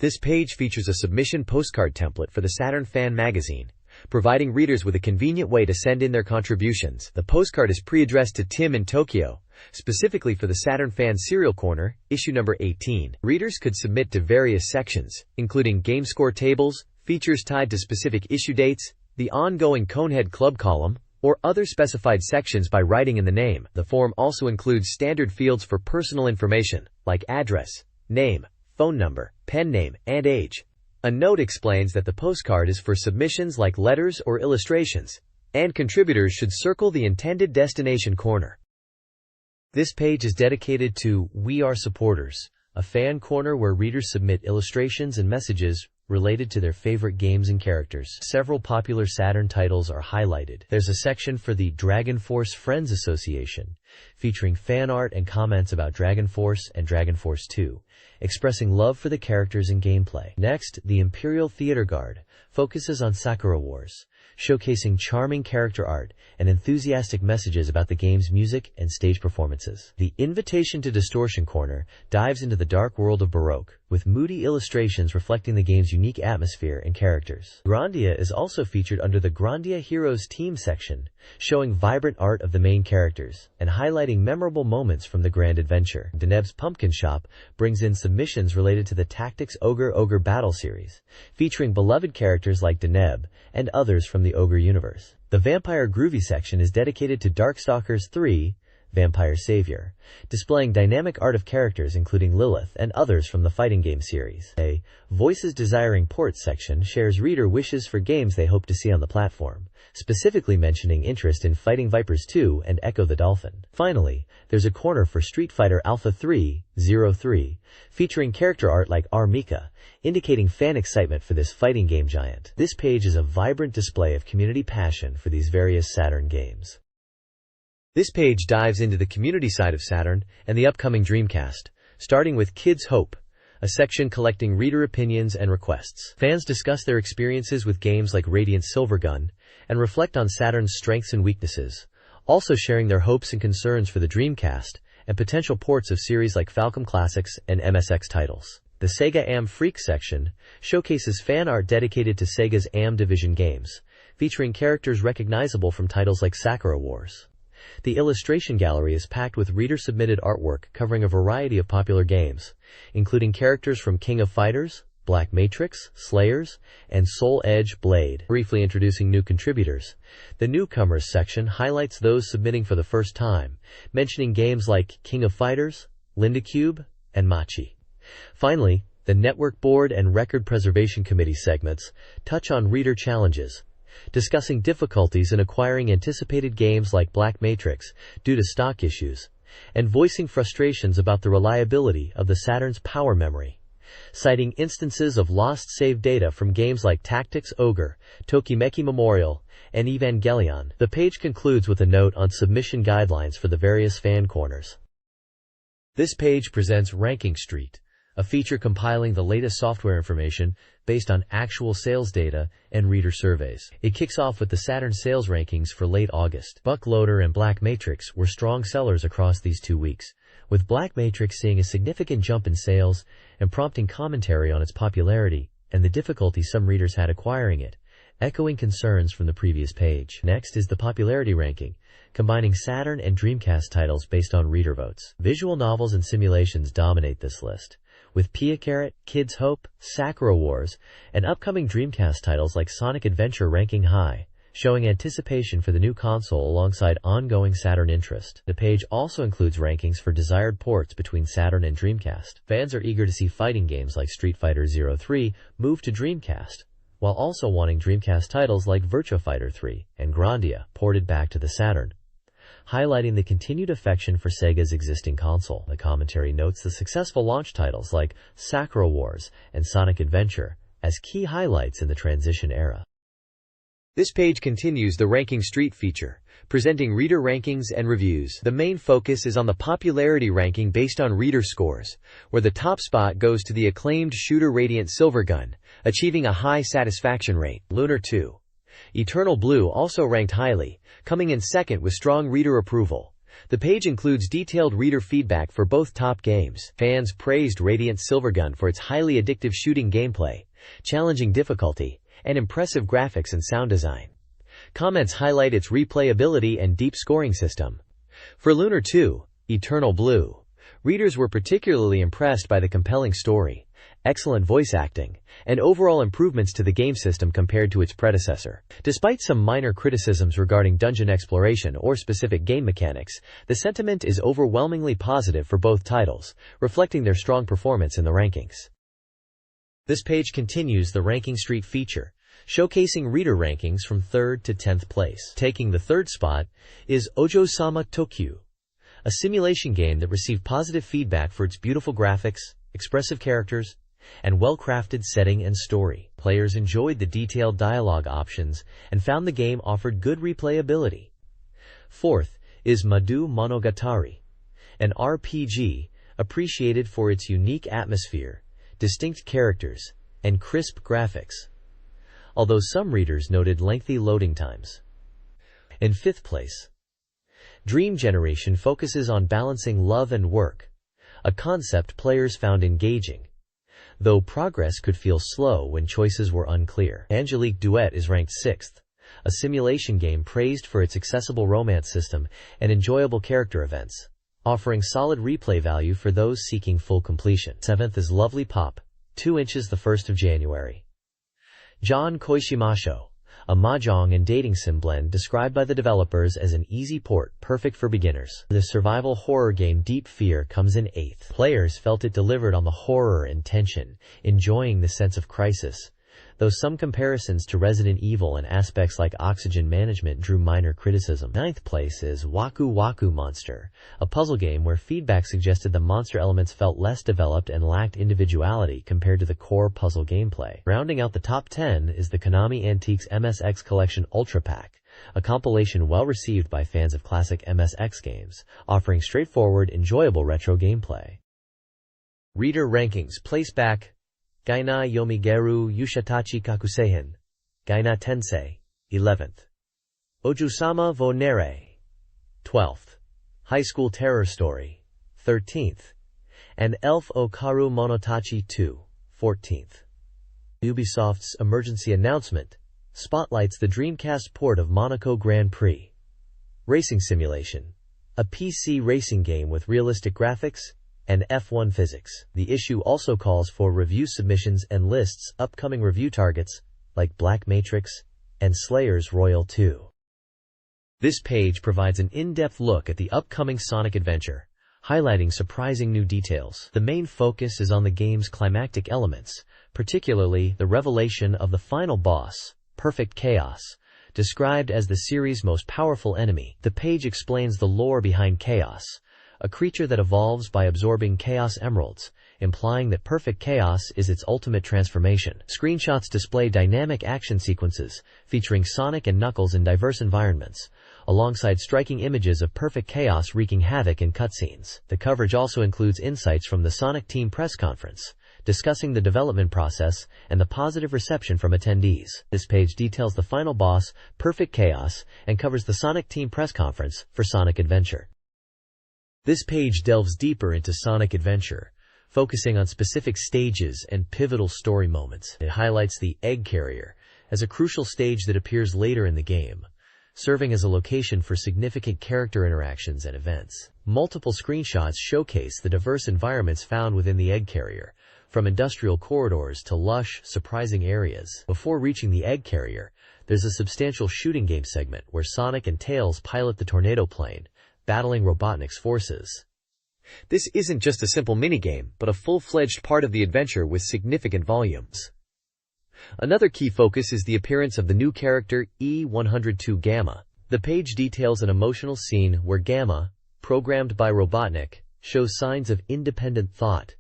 This page features a submission postcard template for the Saturn Fan Magazine, providing readers with a convenient way to send in their contributions. The postcard is pre-addressed to Tim in Tokyo, specifically for the Saturn Fan Serial Corner, issue number 18. Readers could submit to various sections, including game score tables, features tied to specific issue dates, the ongoing Conehead Club column, or other specified sections by writing in the name. The form also includes standard fields for personal information, like address, name, phone number, pen name, and age. A note explains that the postcard is for submissions like letters or illustrations, and contributors should circle the intended destination corner. This page is dedicated to We Are Supporters, a fan corner where readers submit illustrations and messages related to their favorite games and characters. Several popular Saturn titles are highlighted. There's a section for the Dragon Force Friends Association, featuring fan art and comments about Dragon Force and Dragon Force 2, expressing love for the characters and gameplay. Next, the Imperial Theater Guard focuses on Sakura Wars, showcasing charming character art and enthusiastic messages about the game's music and stage performances. The Invitation to Distortion Corner dives into the dark world of Baroque, with moody illustrations reflecting the game's unique atmosphere and characters. Grandia is also featured under the Grandia Heroes Team section, showing vibrant art of the main characters and highlighting memorable moments from the grand adventure. Deneb's Pumpkin Shop brings in submissions related to the Tactics Ogre Battle series, featuring beloved characters like Deneb and others from the Ogre universe. The Vampire Groovy section is dedicated to Darkstalkers 3, Vampire Savior, displaying dynamic art of characters including Lilith and others from the fighting game series. A Voices Desiring Ports section shares reader wishes for games they hope to see on the platform, specifically mentioning interest in Fighting Vipers 2 and Echo the Dolphin. Finally, there's a corner for Street Fighter Alpha 303, featuring character art like Mika, indicating fan excitement for this fighting game giant. This page is a vibrant display of community passion for these various Saturn games. This page dives into the community side of Saturn and the upcoming Dreamcast, starting with Kids Hope, a section collecting reader opinions and requests. Fans discuss their experiences with games like Radiant Silvergun and reflect on Saturn's strengths and weaknesses, also sharing their hopes and concerns for the Dreamcast and potential ports of series like Falcom Classics and MSX titles. The Sega AM Freak section showcases fan art dedicated to Sega's AM Division games, featuring characters recognizable from titles like Sakura Wars. The illustration gallery is packed with reader-submitted artwork covering a variety of popular games, including characters from King of Fighters, Black Matrix, Slayers, and Soul Edge Blade. Briefly introducing new contributors, the Newcomers section highlights those submitting for the first time, mentioning games like King of Fighters, Linda Cube, and Machi. Finally, The Network Board and Record Preservation Committee segments touch on reader challenges, discussing difficulties in acquiring anticipated games like Black Matrix due to stock issues, and voicing frustrations about the reliability of the Saturn's power memory, citing instances of lost save data from games like Tactics Ogre, Tokimeki Memorial, and Evangelion. The page concludes with a note on submission guidelines for the various fan corners. This page presents Ranking Street, a feature compiling the latest software information based on actual sales data and reader surveys. It kicks off with the Saturn sales rankings for late August. Buckloader and Black Matrix were strong sellers across these 2 weeks, with Black Matrix seeing a significant jump in sales and prompting commentary on its popularity and the difficulty some readers had acquiring it, echoing concerns from the previous page. Next is the popularity ranking, combining Saturn and Dreamcast titles based on reader votes. Visual novels and simulations dominate this list, with Pia Carrot, Kids Hope, Sakura Wars, and upcoming Dreamcast titles like Sonic Adventure ranking high, showing anticipation for the new console alongside ongoing Saturn interest. The page also includes rankings for desired ports between Saturn and Dreamcast. Fans are eager to see fighting games like Street Fighter 03 move to Dreamcast, while also wanting Dreamcast titles like Virtua Fighter 3 and Grandia ported back to the Saturn, highlighting the continued affection for Sega's existing console. The commentary notes the successful launch titles like Sakura Wars and Sonic Adventure as key highlights in the transition era. This page continues the Ranking Street feature, presenting reader rankings and reviews. The main focus is on the popularity ranking based on reader scores, where the top spot goes to the acclaimed shooter Radiant Silvergun, achieving a high satisfaction rate. Lunar 2. Eternal Blue also ranked highly, coming in second with strong reader approval. The page includes detailed reader feedback for both top games. Fans praised Radiant Silvergun for its highly addictive shooting gameplay, challenging difficulty, and impressive graphics and sound design. Comments highlight its replayability and deep scoring system. For Lunar 2, Eternal Blue, readers were particularly impressed by the compelling story, excellent voice acting, and overall improvements to the game system compared to its predecessor. Despite some minor criticisms regarding dungeon exploration or specific game mechanics, the sentiment is overwhelmingly positive for both titles, reflecting their strong performance in the rankings. This page continues the Ranking Street feature, showcasing reader rankings from 3rd to 10th place. Taking the 3rd spot is Ojo-sama Tokyu, a simulation game that received positive feedback for its beautiful graphics, expressive characters, and well-crafted setting and story. Players enjoyed the detailed dialogue options and found the game offered good replayability. 4th is Madu Monogatari, an RPG appreciated for its unique atmosphere, distinct characters, and crisp graphics, although some readers noted lengthy loading times. In 5th place, Dream Generation focuses on balancing love and work, a concept players found engaging, though progress could feel slow when choices were unclear. Angelique Duet is ranked 6th, a simulation game praised for its accessible romance system and enjoyable character events, offering solid replay value for those seeking full completion. 7th is Lovely Pop, 2 inches the 1st of January. John Koishimasho, a mahjong and dating sim blend described by the developers as an easy port perfect for beginners. The survival horror game Deep Fear comes in 8th. Players felt it delivered on the horror and tension, enjoying the sense of crisis, though some comparisons to Resident Evil and aspects like oxygen management drew minor criticism. 9th place is Waku Waku Monster, a puzzle game where feedback suggested the monster elements felt less developed and lacked individuality compared to the core puzzle gameplay. Rounding out the top 10 is the Konami Antiques MSX Collection Ultra Pack, a compilation well received by fans of classic MSX games, offering straightforward, enjoyable retro gameplay. Reader rankings place back Gaina Yomigeru Yushatachi Kakuseihin, Gaina Tensei, 11th. Ojusama wo Nere, 12th. High School Terror Story, 13th. And Elf Okaru Monotachi 2, 14th. Ubisoft's emergency announcement spotlights the Dreamcast port of Monaco Grand Prix Racing Simulation, a PC racing game with realistic graphics and F1 physics. The issue also calls for review submissions and lists upcoming review targets like Black Matrix and Slayer's Royal 2. This page provides an in-depth look at the upcoming Sonic Adventure, highlighting surprising new details. The main focus is on the game's climactic elements, particularly the revelation of the final boss, Perfect Chaos, described as the series' most powerful enemy. The page explains the lore behind Chaos, a creature that evolves by absorbing Chaos Emeralds, implying that Perfect Chaos is its ultimate transformation. Screenshots display dynamic action sequences featuring Sonic and Knuckles in diverse environments, alongside striking images of Perfect Chaos wreaking havoc in cutscenes. The coverage also includes insights from the Sonic Team press conference, discussing the development process and the positive reception from attendees. This page details the final boss, Perfect Chaos, and covers the Sonic Team press conference for Sonic Adventure. This page delves deeper into Sonic Adventure, focusing on specific stages and pivotal story moments. It highlights the Egg Carrier as a crucial stage that appears later in the game, serving as a location for significant character interactions and events. Multiple screenshots showcase the diverse environments found within the Egg Carrier, from industrial corridors to lush, surprising areas. Before reaching the Egg Carrier, there's a substantial shooting game segment where Sonic and Tails pilot the Tornado Plane, battling Robotnik's forces. This isn't just a simple minigame, but a full-fledged part of the adventure with significant volumes. Another key focus is the appearance of the new character, E-102 Gamma. The page details an emotional scene where Gamma, programmed by Robotnik, shows signs of independent thought,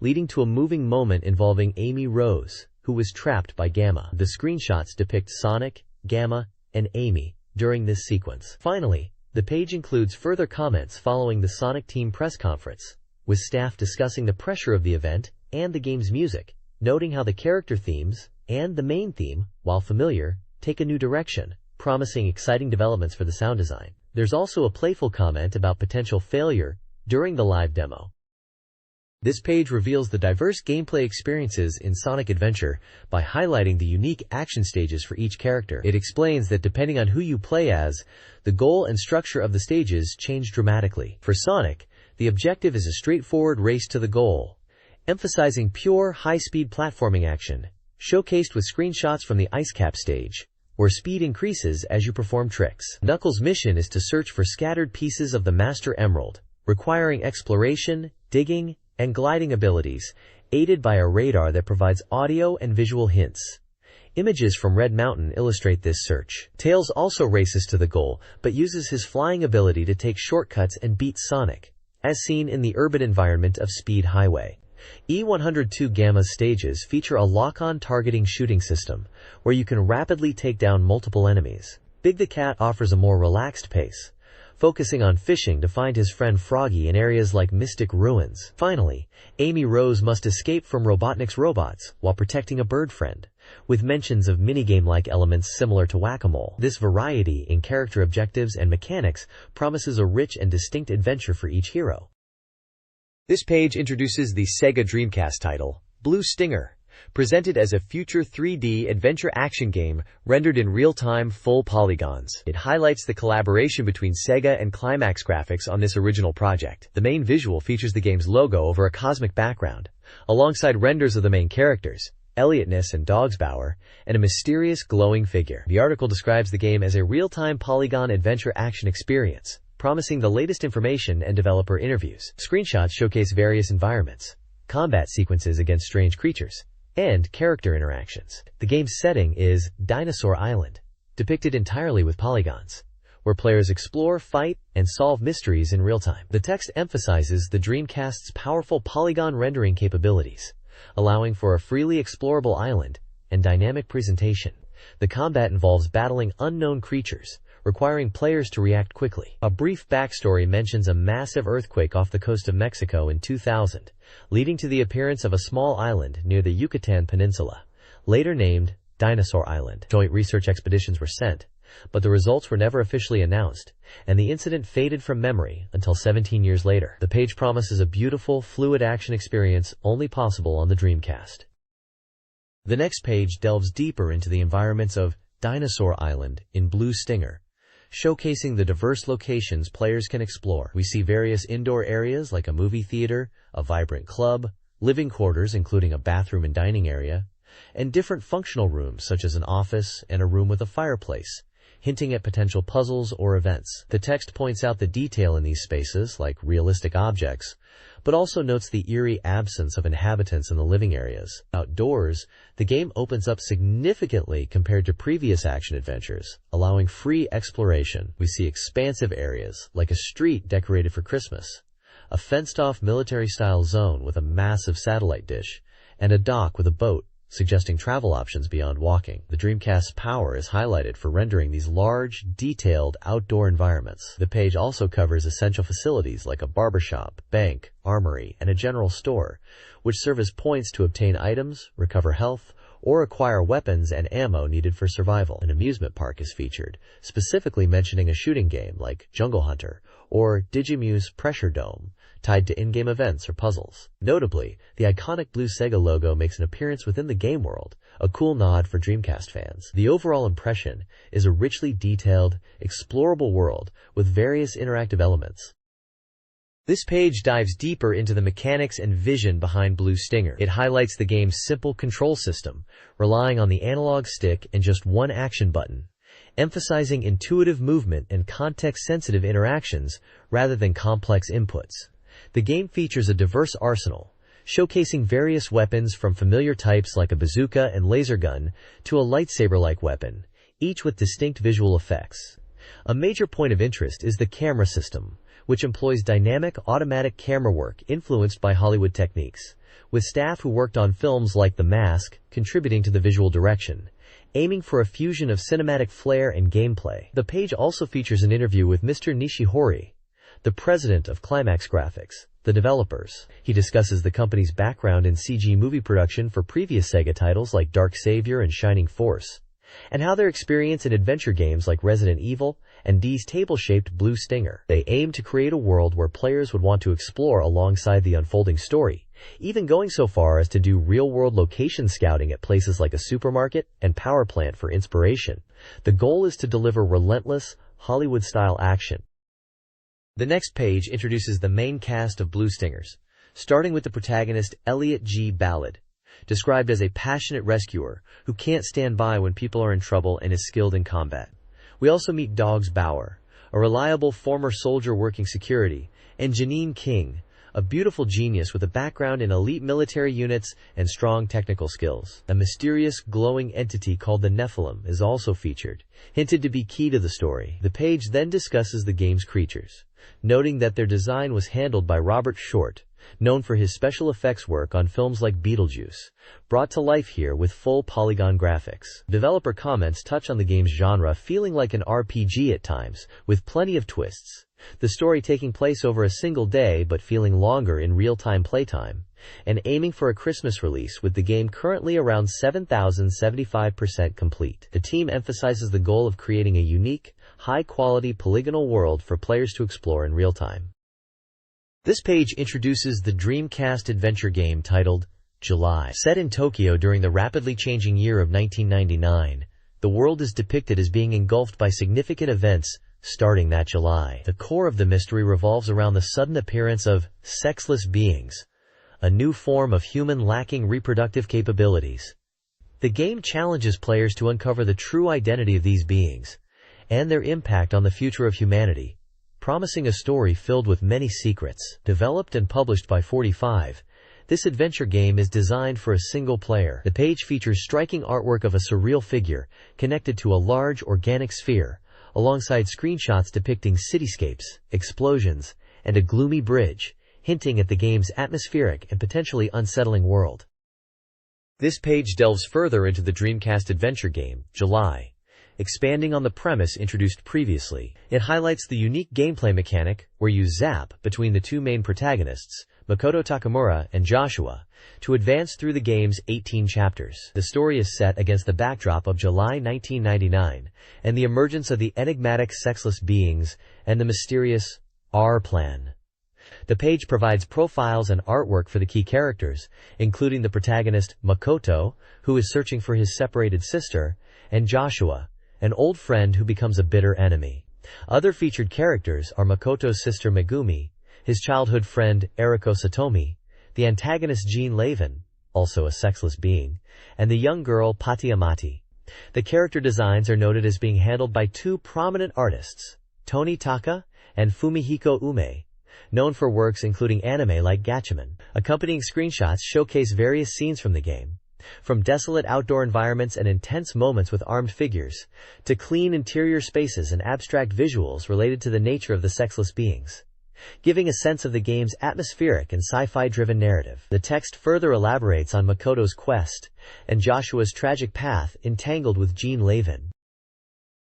leading to a moving moment involving Amy Rose, who was trapped by Gamma. The screenshots depict Sonic, Gamma, and Amy during this sequence. Finally, the page includes further comments following the Sonic Team press conference, with staff discussing the pressure of the event and the game's music, noting how the character themes and the main theme, while familiar, take a new direction, promising exciting developments for the sound design. There's also a playful comment about potential failure during the live demo. This page reveals the diverse gameplay experiences in Sonic Adventure by highlighting the unique action stages for each character. It explains that depending on who you play as, the goal and structure of the stages change dramatically. For Sonic, the objective is a straightforward race to the goal, emphasizing pure, high-speed platforming action, showcased with screenshots from the Ice Cap stage, where speed increases as you perform tricks. Knuckles' mission is to search for scattered pieces of the Master Emerald, requiring exploration, digging, and gliding abilities, aided by a radar that provides audio and visual hints. Images from Red Mountain illustrate this search. Tails also races to the goal, but uses his flying ability to take shortcuts and beat Sonic, as seen in the urban environment of Speed Highway. E-102 Gamma's stages feature a lock-on targeting shooting system, where you can rapidly take down multiple enemies. Big the Cat offers a more relaxed pace, focusing on fishing to find his friend Froggy in areas like Mystic Ruins. Finally, Amy Rose must escape from Robotnik's robots while protecting a bird friend, with mentions of minigame-like elements similar to Whack-A-Mole. This variety in character objectives and mechanics promises a rich and distinct adventure for each hero. This page introduces the Sega Dreamcast title, Blue Stinger, presented as a future 3D adventure action game rendered in real-time full polygons. It highlights the collaboration between Sega and Climax Graphics on this original project. The main visual features the game's logo over a cosmic background, alongside renders of the main characters, Elliot Ness and Dogsbauer, and a mysterious glowing figure. The article describes the game as a real-time polygon adventure action experience, promising the latest information and developer interviews. Screenshots showcase various environments, combat sequences against strange creatures, and character interactions. The game's setting is Dinosaur Island, depicted entirely with polygons, where players explore, fight, and solve mysteries in real time. The text emphasizes the Dreamcast's powerful polygon rendering capabilities, allowing for a freely explorable island and dynamic presentation. The combat involves battling unknown creatures, requiring players to react quickly. A brief backstory mentions a massive earthquake off the coast of Mexico in 2000, leading to the appearance of a small island near the Yucatan Peninsula, later named Dinosaur Island. Joint research expeditions were sent, but the results were never officially announced, and the incident faded from memory until 17 years later. The page promises a beautiful, fluid action experience only possible on the Dreamcast. The next page delves deeper into the environments of Dinosaur Island in Blue Stinger, showcasing the diverse locations players can explore. We see various indoor areas like a movie theater, a vibrant club, living quarters including a bathroom and dining area, and different functional rooms such as an office and a room with a fireplace, hinting at potential puzzles or events. The text points out the detail in these spaces, like realistic objects, but also notes the eerie absence of inhabitants in the living areas. Outdoors, the game opens up significantly compared to previous action adventures, allowing free exploration. We see expansive areas, like a street decorated for Christmas, a fenced-off military-style zone with a massive satellite dish, and a dock with a boat, suggesting travel options beyond walking. The Dreamcast's power is highlighted for rendering these large, detailed outdoor environments. The page also covers essential facilities like a barbershop, bank, armory, and a general store, which serve as points to obtain items, recover health, or acquire weapons and ammo needed for survival. An amusement park is featured, specifically mentioning a shooting game like Jungle Hunter or Digimuse's Pressure Dome, tied to in-game events or puzzles. Notably, the iconic blue Sega logo makes an appearance within the game world, a cool nod for Dreamcast fans. The overall impression is a richly detailed, explorable world with various interactive elements. This page dives deeper into the mechanics and vision behind Blue Stinger. It highlights the game's simple control system, relying on the analog stick and just one action button, emphasizing intuitive movement and context-sensitive interactions rather than complex inputs. The game features a diverse arsenal, showcasing various weapons from familiar types like a bazooka and laser gun to a lightsaber-like weapon, each with distinct visual effects. A major point of interest is the camera system, which employs dynamic automatic camera work influenced by Hollywood techniques, with staff who worked on films like The Mask contributing to the visual direction, aiming for a fusion of cinematic flair and gameplay. The page also features an interview with Mr. Nishihori, the president of Climax Graphics, the developers. He discusses the company's background in CG movie production for previous Sega titles like Dark Savior and Shining Force, and how their experience in adventure games like Resident Evil and D's table-shaped Blue Stinger. They aim to create a world where players would want to explore alongside the unfolding story, even going so far as to do real-world location scouting at places like a supermarket and power plant for inspiration. The goal is to deliver relentless, Hollywood-style action. The next page introduces the main cast of Blue Stingers, starting with the protagonist Elliot G. Ballard, described as a passionate rescuer who can't stand by when people are in trouble and is skilled in combat. We also meet Dogs Bauer, a reliable former soldier working security, and Janine King, a beautiful genius with a background in elite military units and strong technical skills. A mysterious, glowing entity called the Nephilim is also featured, hinted to be key to the story. The page then discusses the game's creatures, noting that their design was handled by Robert Short, known for his special effects work on films like Beetlejuice, brought to life here with full polygon graphics. Developer comments touch on the game's genre feeling like an RPG at times, with plenty of twists. The story taking place over a single day but feeling longer in real-time playtime, and aiming for a Christmas release with the game currently around 7,075% complete. The team emphasizes the goal of creating a unique, high-quality polygonal world for players to explore in real time. This page introduces the Dreamcast adventure game titled July. Set in Tokyo during the rapidly changing year of 1999, the world is depicted as being engulfed by significant events starting that July. The core of the mystery revolves around the sudden appearance of sexless beings, a new form of human lacking reproductive capabilities. The game challenges players to uncover the true identity of these beings and their impact on the future of humanity, promising a story filled with many secrets. Developed and published by 45, this adventure game is designed for a single player. The page features striking artwork of a surreal figure connected to a large organic sphere, alongside screenshots depicting cityscapes, explosions, and a gloomy bridge, hinting at the game's atmospheric and potentially unsettling world. This page delves further into the Dreamcast adventure game, July, expanding on the premise introduced previously. It highlights the unique gameplay mechanic where you zap between the two main protagonists, Makoto Takamura and Joshua, to advance through the game's 18 chapters. The story is set against the backdrop of July 1999 and the emergence of the enigmatic sexless beings and the mysterious R-Plan. The page provides profiles and artwork for the key characters, including the protagonist Makoto, who is searching for his separated sister, and Joshua, an old friend who becomes a bitter enemy. Other featured characters are Makoto's sister Megumi, his childhood friend Eriko Satomi, the antagonist Jean Lavin, also a sexless being, and the young girl Pati Amati. The character designs are noted as being handled by two prominent artists, Tony Taka and Fumihiko Ume, known for works including anime like Gatchaman. Accompanying screenshots showcase various scenes from the game, from desolate outdoor environments and intense moments with armed figures, to clean interior spaces and abstract visuals related to the nature of the sexless beings, giving a sense of the game's atmospheric and sci-fi-driven narrative. The text further elaborates on Makoto's quest and Joshua's tragic path entangled with Jean Lavin.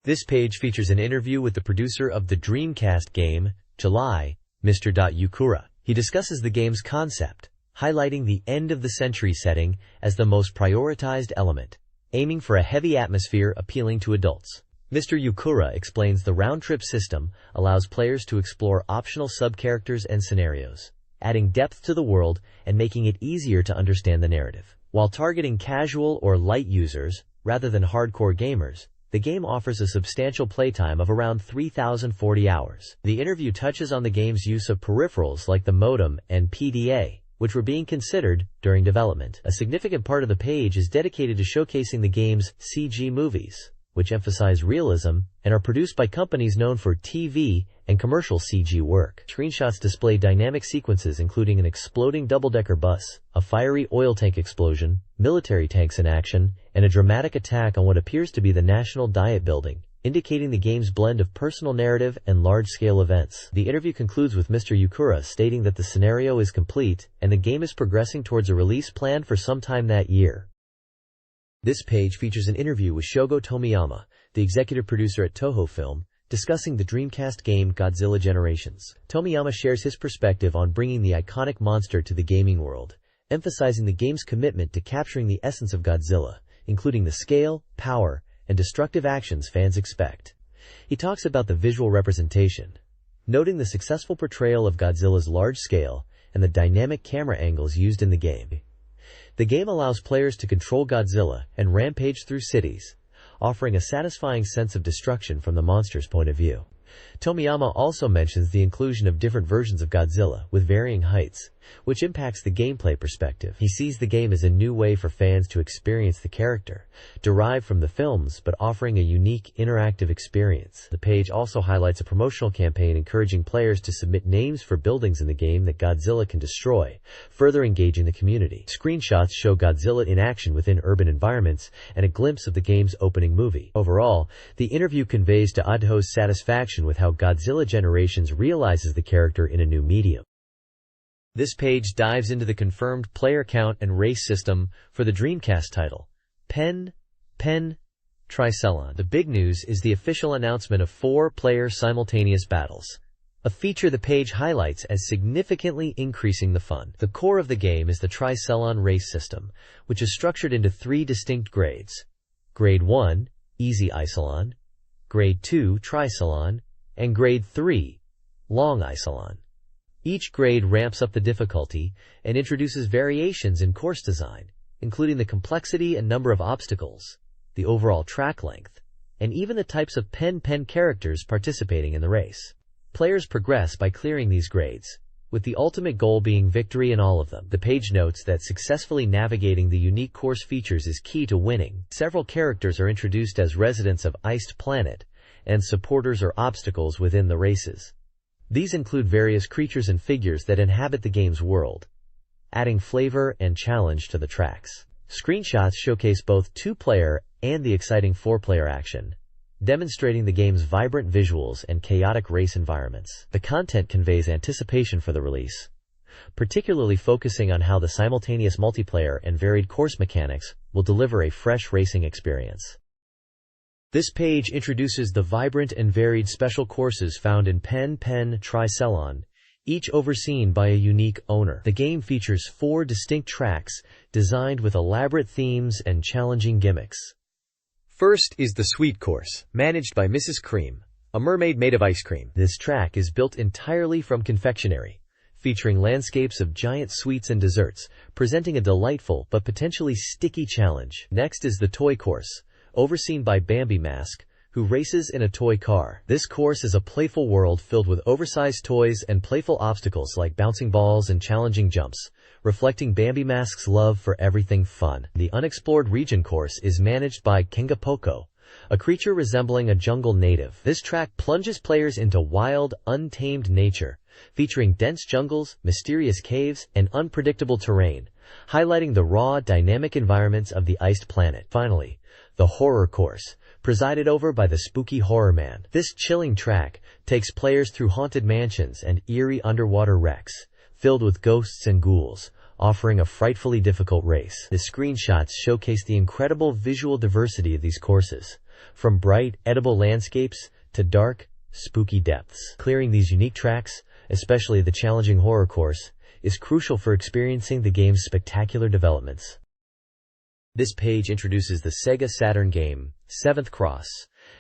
This page features an interview with the producer of the Dreamcast game, July, Mr. Yukura. He discusses the game's concept, highlighting the end-of-the-century setting as the most prioritized element, aiming for a heavy atmosphere appealing to adults. Mr. Yukura explains the round-trip system allows players to explore optional sub-characters and scenarios, adding depth to the world and making it easier to understand the narrative. While targeting casual or light users, rather than hardcore gamers, the game offers a substantial playtime of around 3,040 hours. The interview touches on the game's use of peripherals like the modem and PDA, which were being considered during development. A significant part of the page is dedicated to showcasing the game's CG movies, which emphasize realism and are produced by companies known for TV and commercial CG work. Screenshots display dynamic sequences including an exploding double-decker bus, a fiery oil tank explosion, military tanks in action, and a dramatic attack on what appears to be the National Diet Building, indicating the game's blend of personal narrative and large-scale events. The interview concludes with Mr. Yukura stating that the scenario is complete and the game is progressing towards a release planned for sometime that year. This page features an interview with Shogo Tomiyama, the executive producer at Toho Film, discussing the Dreamcast game Godzilla Generations. Tomiyama shares his perspective on bringing the iconic monster to the gaming world, emphasizing the game's commitment to capturing the essence of Godzilla, including the scale, power, and destructive actions fans expect. He talks about the visual representation, noting the successful portrayal of Godzilla's large scale and the dynamic camera angles used in the game. The game allows players to control Godzilla and rampage through cities, offering a satisfying sense of destruction from the monster's point of view. Tomiyama also mentions the inclusion of different versions of Godzilla with varying heights, which impacts the gameplay perspective. He sees the game as a new way for fans to experience the character, derived from the films but offering a unique interactive experience. The page also highlights a promotional campaign encouraging players to submit names for buildings in the game that Godzilla can destroy, further engaging the community. Screenshots show Godzilla in action within urban environments and a glimpse of the game's opening movie. Overall, the interview conveys to Toho's satisfaction with how Godzilla Generations realizes the character in a new medium. This page dives into the confirmed player count and race system for the Dreamcast title, Pen Tricelon. The big news is the official announcement of 4-player simultaneous battles, a feature the page highlights as significantly increasing the fun. The core of the game is the Tricelon race system, which is structured into 3 distinct grades: Grade 1, Easy Icelon, Grade 2, Tricelon, and Grade 3, Long Icelon. Each grade ramps up the difficulty and introduces variations in course design, including the complexity and number of obstacles, the overall track length, and even the types of pen characters participating in the race. Players progress by clearing these grades, with the ultimate goal being victory in all of them. The page notes that successfully navigating the unique course features is key to winning. Several characters are introduced as residents of Iced Planet and supporters or obstacles within the races. These include various creatures and figures that inhabit the game's world, adding flavor and challenge to the tracks. Screenshots showcase both 2-player and the exciting 4-player action, demonstrating the game's vibrant visuals and chaotic race environments. The content conveys anticipation for the release, particularly focusing on how the simultaneous multiplayer and varied course mechanics will deliver a fresh racing experience. This page introduces the vibrant and varied special courses found in Pen Tricelon, each overseen by a unique owner. The game features 4 distinct tracks designed with elaborate themes and challenging gimmicks. First is the Sweet Course, managed by Mrs. Cream, a mermaid made of ice cream. This track is built entirely from confectionery, featuring landscapes of giant sweets and desserts, presenting a delightful but potentially sticky challenge. Next is the Toy Course, overseen by Bambi Mask, who races in a toy car. This course is a playful world filled with oversized toys and playful obstacles like bouncing balls and challenging jumps, reflecting Bambi Mask's love for everything fun. The unexplored region course is managed by Kengapoko, a creature resembling a jungle native. This track plunges players into wild, untamed nature, featuring dense jungles, mysterious caves, and unpredictable terrain, highlighting the raw, dynamic environments of the iced planet. Finally, the horror course, presided over by the spooky horror man. This chilling track takes players through haunted mansions and eerie underwater wrecks, filled with ghosts and ghouls, offering a frightfully difficult race. The screenshots showcase the incredible visual diversity of these courses, from bright, edible landscapes to dark, spooky depths. Clearing these unique tracks, especially the challenging horror course, is crucial for experiencing the game's spectacular developments. This page introduces the Sega Saturn game, Seventh Cross,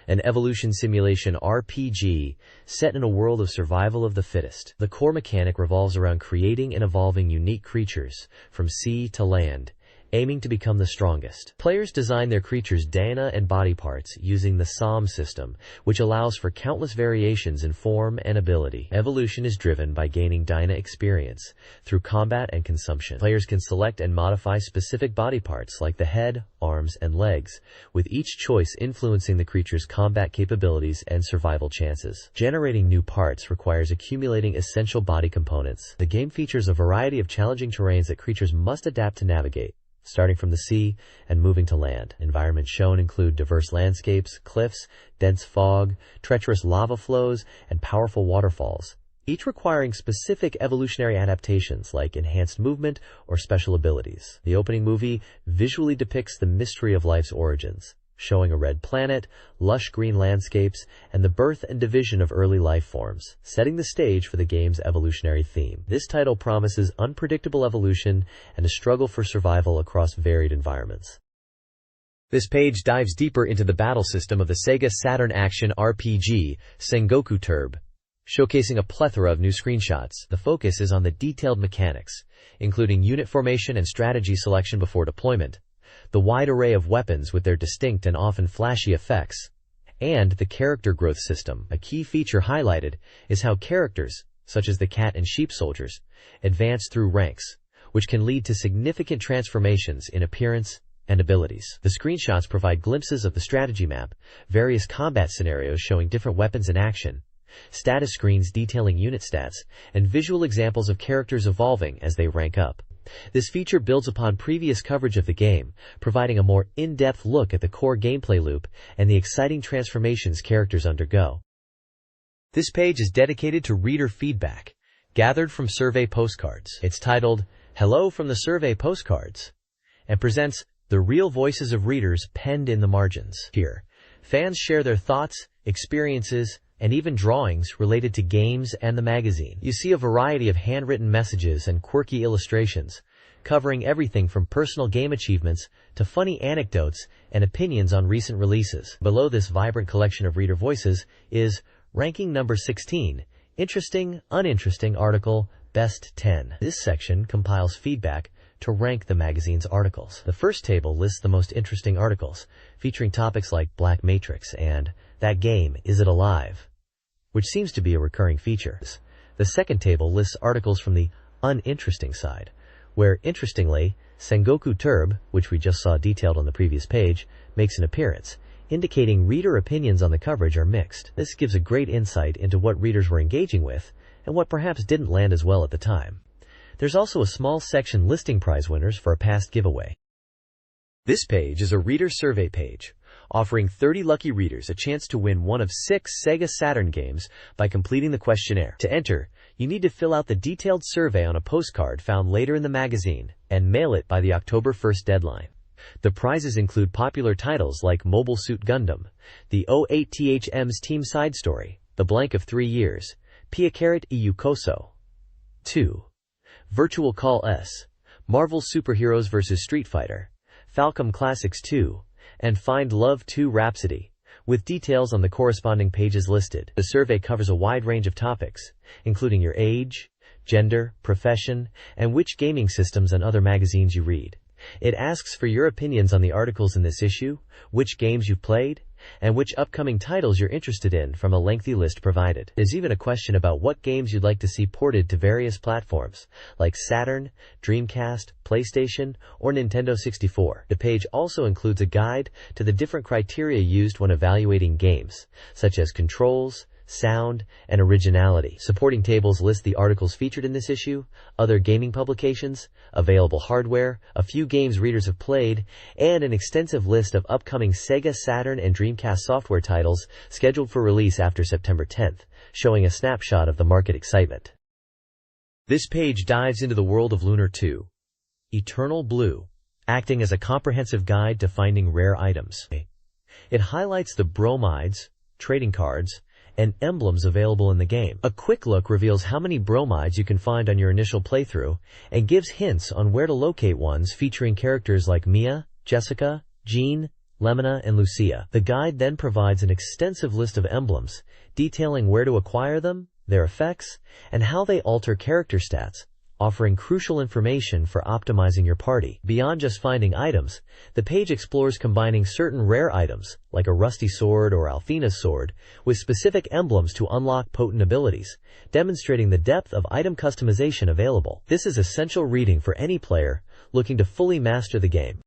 an evolution simulation RPG set in a world of survival of the fittest. The core mechanic revolves around creating and evolving unique creatures, from sea to land, aiming to become the strongest. Players design their creatures' Dana and body parts using the SOM system, which allows for countless variations in form and ability. Evolution is driven by gaining Dyna experience through combat and consumption. Players can select and modify specific body parts like the head, arms, and legs, with each choice influencing the creature's combat capabilities and survival chances. Generating new parts requires accumulating essential body components. The game features a variety of challenging terrains that creatures must adapt to navigate, starting from the sea and moving to land. Environments shown include diverse landscapes, cliffs, dense fog, treacherous lava flows, and powerful waterfalls, each requiring specific evolutionary adaptations like enhanced movement or special abilities. The opening movie visually depicts the mystery of life's origins, showing a red planet, lush green landscapes, and the birth and division of early life forms, setting the stage for the game's evolutionary theme. This title promises unpredictable evolution and a struggle for survival across varied environments. This page dives deeper into the battle system of the Sega Saturn action RPG, Sengoku Turbo, showcasing a plethora of new screenshots. The focus is on the detailed mechanics, including unit formation and strategy selection before deployment, the wide array of weapons with their distinct and often flashy effects, and the character growth system. A key feature highlighted is how characters, such as the cat and sheep soldiers, advance through ranks, which can lead to significant transformations in appearance and abilities. The screenshots provide glimpses of the strategy map, various combat scenarios showing different weapons in action, status screens detailing unit stats, and visual examples of characters evolving as they rank up. This feature builds upon previous coverage of the game, providing a more in-depth look at the core gameplay loop and the exciting transformations characters undergo. This page is dedicated to reader feedback, gathered from survey postcards. It's titled, Hello from the Survey Postcards, and presents the real voices of readers penned in the margins. Here, fans share their thoughts, experiences, and even drawings related to games and the magazine. You see a variety of handwritten messages and quirky illustrations, covering everything from personal game achievements to funny anecdotes and opinions on recent releases. Below this vibrant collection of reader voices is ranking number 16, Interesting, Uninteresting Article, Best 10. This section compiles feedback to rank the magazine's articles. The first table lists the most interesting articles, featuring topics like Black Matrix and That Game, Is It Alive?, which seems to be a recurring feature. The second table lists articles from the uninteresting side, where, interestingly, Sengoku Turbo, which we just saw detailed on the previous page, makes an appearance, indicating reader opinions on the coverage are mixed. This gives a great insight into what readers were engaging with and what perhaps didn't land as well at the time. There's also a small section listing prize winners for a past giveaway. This page is a reader survey page, offering 30 lucky readers a chance to win one of 6 Sega Saturn games by completing the questionnaire. To enter, you need to fill out the detailed survey on a postcard found later in the magazine and mail it by the October 1st deadline. The prizes include popular titles like Mobile Suit Gundam, the 08THM's Team Side Story, The Blank of 3 Years, Pia Carrot Iu Koso 2, Virtual Call S, Marvel Superheroes vs. Street Fighter, Falcom Classics 2, and Find Love 2 Rhapsody, with details on the corresponding pages listed. The survey covers a wide range of topics, including your age, gender, profession, and which gaming systems and other magazines you read. It asks for your opinions on the articles in this issue, which games you've played, and which upcoming titles you're interested in from a lengthy list provided. There's even a question about what games you'd like to see ported to various platforms, like Saturn, Dreamcast, PlayStation, or Nintendo 64. The page also includes a guide to the different criteria used when evaluating games, such as controls, sound, and originality. Supporting tables list the articles featured in this issue, other gaming publications, available hardware, a few games readers have played, and an extensive list of upcoming Sega Saturn and Dreamcast software titles scheduled for release after September 10th, showing a snapshot of the market excitement. This page dives into the world of Lunar 2, Eternal Blue, acting as a comprehensive guide to finding rare items. It highlights the bromides, trading cards, and emblems available in the game. A quick look reveals how many bromides you can find on your initial playthrough and gives hints on where to locate ones featuring characters like Mia, Jessica, Jean, Lemina, and Lucia. The guide then provides an extensive list of emblems, detailing where to acquire them, their effects, and how they alter character stats, offering crucial information for optimizing your party. Beyond just finding items, the page explores combining certain rare items, like a rusty sword or Alfina's sword, with specific emblems to unlock potent abilities, demonstrating the depth of item customization available. This is essential reading for any player looking to fully master the game.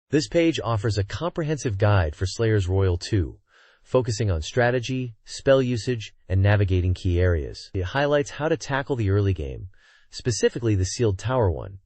This page offers a comprehensive guide for Slayers Royal 2, focusing on strategy, spell usage, and navigating key areas. It highlights how to tackle the early game, specifically the sealed tower one,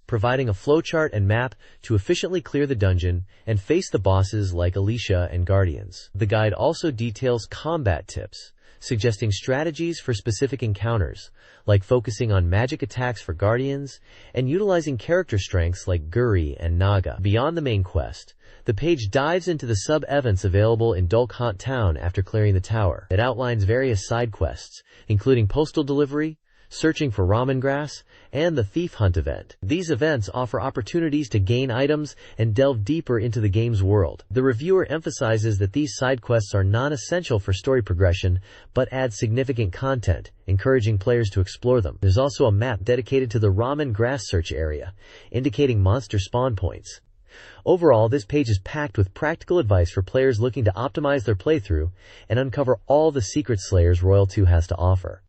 providing a flowchart and map to efficiently clear the dungeon and face the bosses like Alicia and Guardians. The guide also details combat tips, suggesting strategies for specific encounters, like focusing on magic attacks for Guardians and utilizing character strengths like Guri and Naga. Beyond the main quest, the page dives into the sub-events available in Dulk Haunt Town after clearing the tower. It outlines various side quests, including postal delivery, searching for ramen grass, and the thief hunt event. These events offer opportunities to gain items and delve deeper into the game's world. The reviewer emphasizes that these side quests are non-essential for story progression, but add significant content, encouraging players to explore them. There's also a map dedicated to the ramen grass search area, indicating monster spawn points. Overall, this page is packed with practical advice for players looking to optimize their playthrough and uncover all the secrets Slayers Royal 2 has to offer.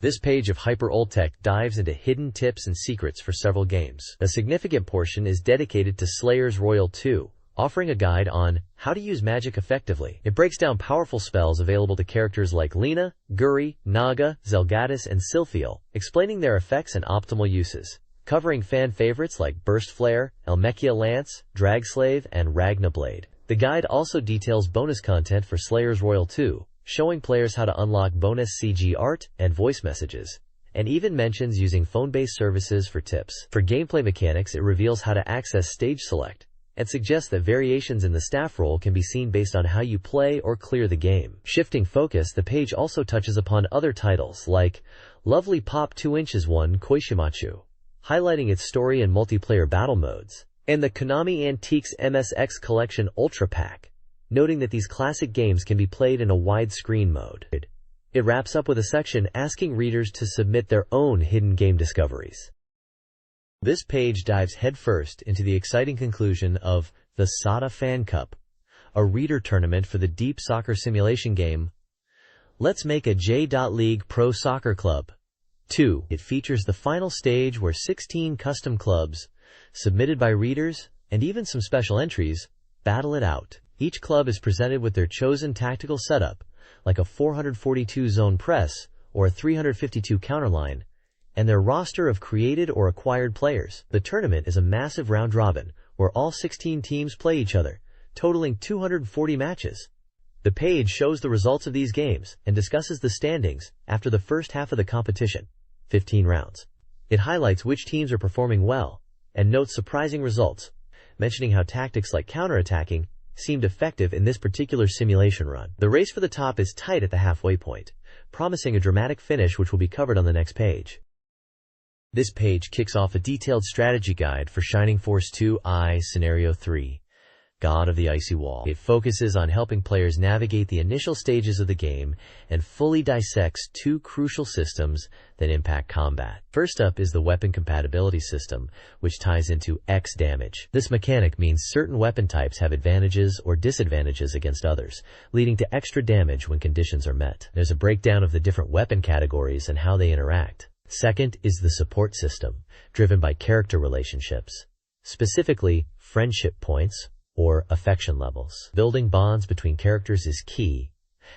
This page of Hyper Old Tech dives into hidden tips and secrets for several games. A significant portion is dedicated to Slayers Royal 2, offering a guide on how to use magic effectively. It breaks down powerful spells available to characters like Lena, Guri, Naga, Zelgadis, and Silphiel, explaining their effects and optimal uses, covering fan favorites like Burst Flare, Elmechia Lance, Dragslave, and Ragna Blade. The guide also details bonus content for Slayers Royal 2, showing players how to unlock bonus CG art and voice messages, and even mentions using phone-based services for tips. For gameplay mechanics, it reveals how to access stage select, and suggests that variations in the staff roll can be seen based on how you play or clear the game. Shifting focus, the page also touches upon other titles like Lovely Pop 2 Inches 1 Koishimachu, highlighting its story and multiplayer battle modes, and the Konami Antiques MSX Collection Ultra Pack, noting that these classic games can be played in a widescreen mode. It wraps up with a section asking readers to submit their own hidden game discoveries. This page dives headfirst into the exciting conclusion of the SEGA Fan Cup, a reader tournament for the deep soccer simulation game Let's Make a J.League Pro Soccer Club 2. It features the final stage where 16 custom clubs, submitted by readers, and even some special entries, battle it out. Each club is presented with their chosen tactical setup, like a 442-zone press or a 352 counterline, and their roster of created or acquired players. The tournament is a massive round-robin, where all 16 teams play each other, totaling 240 matches. The page shows the results of these games and discusses the standings after the first half of the competition, 15 rounds. It highlights which teams are performing well and notes surprising results, mentioning how tactics like counterattacking seemed effective in this particular simulation run. The race for the top is tight at the halfway point, promising a dramatic finish which will be covered on the next page. This page kicks off a detailed strategy guide for Shining Force 2 I Scenario 3, God of the Icy Wall. It focuses on helping players navigate the initial stages of the game and fully dissects two crucial systems that impact combat. First up is the weapon compatibility system, which ties into X damage. This mechanic means certain weapon types have advantages or disadvantages against others, leading to extra damage when conditions are met. There's a breakdown of the different weapon categories and how they interact. Second is the support system, driven by character relationships, specifically friendship points or affection levels. Building bonds between characters is key,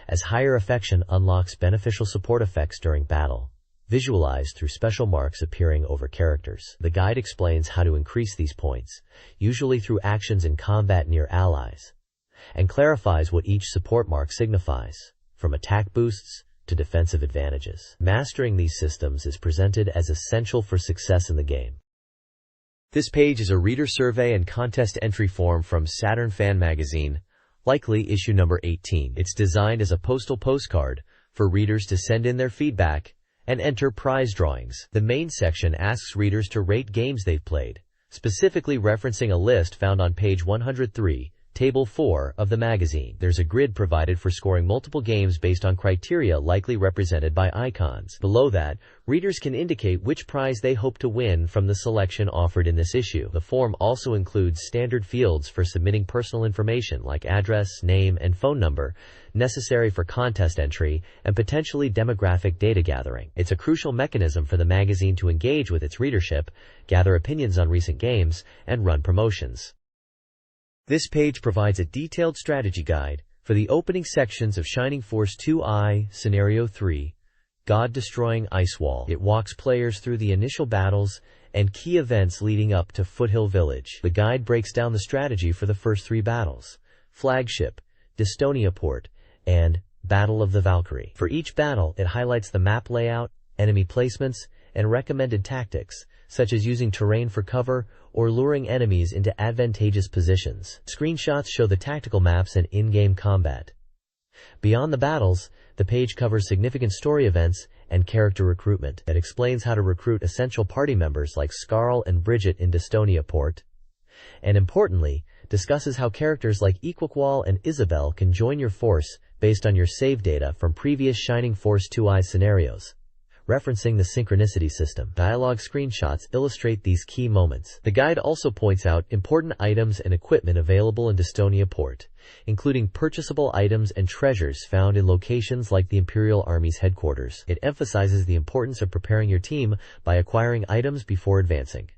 as higher affection unlocks beneficial support effects during battle, visualized through special marks appearing over characters. The guide explains how to increase these points, usually through actions in combat near allies, and clarifies what each support mark signifies, from attack boosts to defensive advantages. Mastering these systems is presented as essential for success in the game. This page is a reader survey and contest entry form from Saturn Fan Magazine, likely issue number 18. It's designed as a postal postcard for readers to send in their feedback and enter prize drawings. The main section asks readers to rate games they've played, specifically referencing a list found on page 103, Table 4 of the magazine. There's a grid provided for scoring multiple games based on criteria likely represented by icons. Below that, readers can indicate which prize they hope to win from the selection offered in this issue. The form also includes standard fields for submitting personal information like address, name, and phone number, necessary for contest entry and potentially demographic data gathering. It's a crucial mechanism for the magazine to engage with its readership, gather opinions on recent games, and run promotions. This page provides a detailed strategy guide for the opening sections of Shining Force 2I Scenario 3, God-Destroying Ice Wall. It walks players through the initial battles and key events leading up to Foothill Village. The guide breaks down the strategy for the first three battles: Flagship, Dystonia Port, and Battle of the Valkyrie. For each battle, it highlights the map layout, enemy placements, and recommended tactics, such as using terrain for cover or luring enemies into advantageous positions. Screenshots show the tactical maps and in-game combat. Beyond the battles, the page covers significant story events and character recruitment. It explains how to recruit essential party members like Skarl and Bridget in Dystonia Port, and importantly, discusses how characters like Equiqual and Isabel can join your force based on your save data from previous Shining Force 2I scenarios, referencing the synchronicity system. Dialogue screenshots illustrate these key moments. The guide also points out important items and equipment available in Dystonia Port, including purchasable items and treasures found in locations like the Imperial Army's headquarters. It emphasizes the importance of preparing your team by acquiring items before advancing.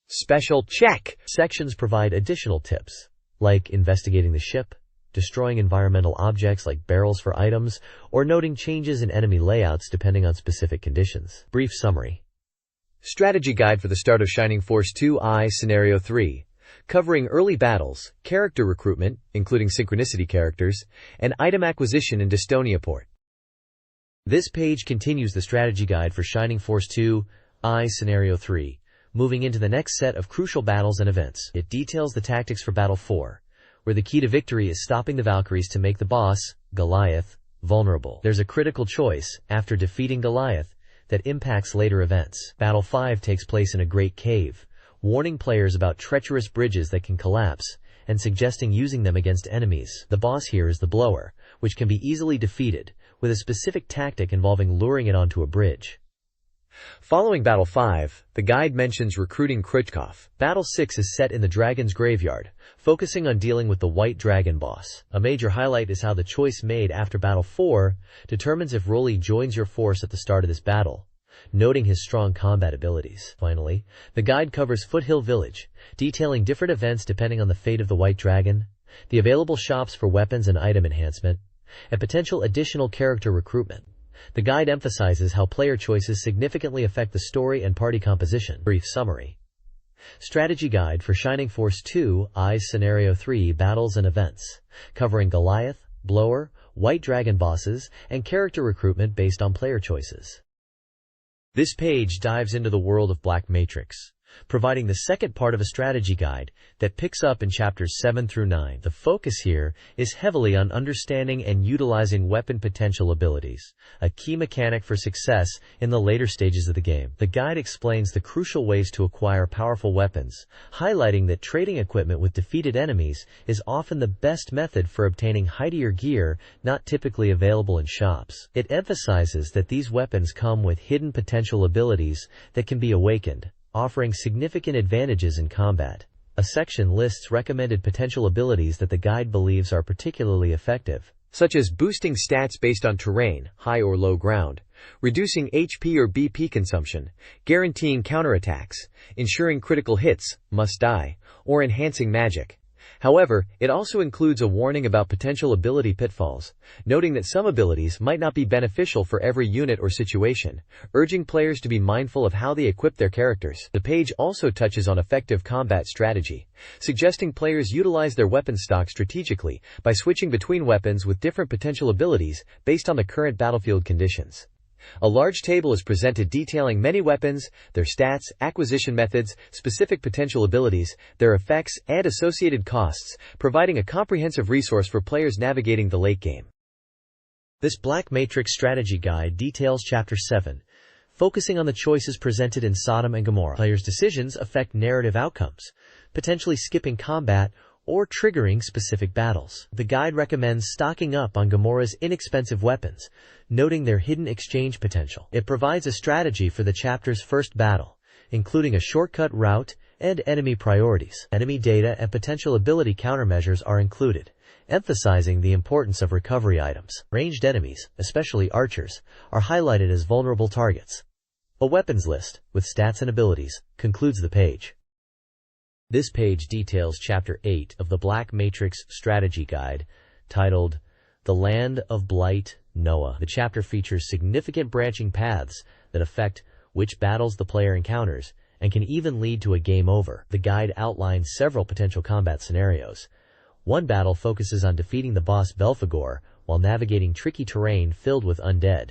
Special check sections provide additional tips, like investigating the ship, destroying environmental objects like barrels for items, or noting changes in enemy layouts depending on specific conditions. Brief summary. Strategy guide for the start of Shining Force 2I Scenario 3, covering early battles, character recruitment, including synchronicity characters, and item acquisition in Dystonia Port. This page continues the strategy guide for Shining Force 2I Scenario 3, moving into the next set of crucial battles and events. It details the tactics for Battle 4, where the key to victory is stopping the Valkyries to make the boss, Goliath, vulnerable. There's a critical choice, after defeating Goliath, that impacts later events. Battle 5 takes place in a great cave, warning players about treacherous bridges that can collapse, and suggesting using them against enemies. The boss here is the Blower, which can be easily defeated, with a specific tactic involving luring it onto a bridge. Following Battle 5, the guide mentions recruiting Krichkov. Battle 6 is set in the Dragon's Graveyard, focusing on dealing with the White Dragon boss. A major highlight is how the choice made after Battle 4 determines if Roly joins your force at the start of this battle, noting his strong combat abilities. Finally, the guide covers Foothill Village, detailing different events depending on the fate of the White Dragon, the available shops for weapons and item enhancement, and potential additional character recruitment. The guide emphasizes how player choices significantly affect the story and party composition. Brief summary. Strategy guide for Shining Force 2I Scenario 3 battles and events, covering Goliath, Blower, White Dragon bosses, and character recruitment based on player choices. This page dives into the world of Black Matrix, providing the second part of a strategy guide that picks up in chapters 7 through 9. The focus here is heavily on understanding and utilizing weapon potential abilities, a key mechanic for success in the later stages of the game. The guide explains the crucial ways to acquire powerful weapons, highlighting that trading equipment with defeated enemies is often the best method for obtaining high-tier gear not typically available in shops. It emphasizes that these weapons come with hidden potential abilities that can be awakened, offering significant advantages in combat. A section lists recommended potential abilities that the guide believes are particularly effective, such as boosting stats based on terrain, high or low ground, reducing HP or BP consumption, guaranteeing counterattacks, ensuring critical hits, must die, or enhancing magic. However, it also includes a warning about potential ability pitfalls, noting that some abilities might not be beneficial for every unit or situation, urging players to be mindful of how they equip their characters. The page also touches on effective combat strategy, suggesting players utilize their weapon stock strategically by switching between weapons with different potential abilities based on the current battlefield conditions. A large table is presented detailing many weapons, their stats, acquisition methods, specific potential abilities, their effects, and associated costs, providing a comprehensive resource for players navigating the late game. This Black Matrix strategy guide details Chapter 7, focusing on the choices presented in Sodom and Gomorrah. Players' decisions affect narrative outcomes, potentially skipping combat or triggering specific battles. The guide recommends stocking up on Gomorrah's inexpensive weapons, noting their hidden exchange potential. It provides a strategy for the chapter's first battle, including a shortcut route and enemy priorities. Enemy data and potential ability countermeasures are included, emphasizing the importance of recovery items. Ranged enemies, especially archers, are highlighted as vulnerable targets. A weapons list, with stats and abilities, concludes the page. This page details Chapter 8 of the Black Matrix Strategy Guide, titled The Land of Blight, Noah. The chapter features significant branching paths that affect which battles the player encounters and can even lead to a game over. The guide outlines several potential combat scenarios. One battle focuses on defeating the boss Belphegor while navigating tricky terrain filled with undead.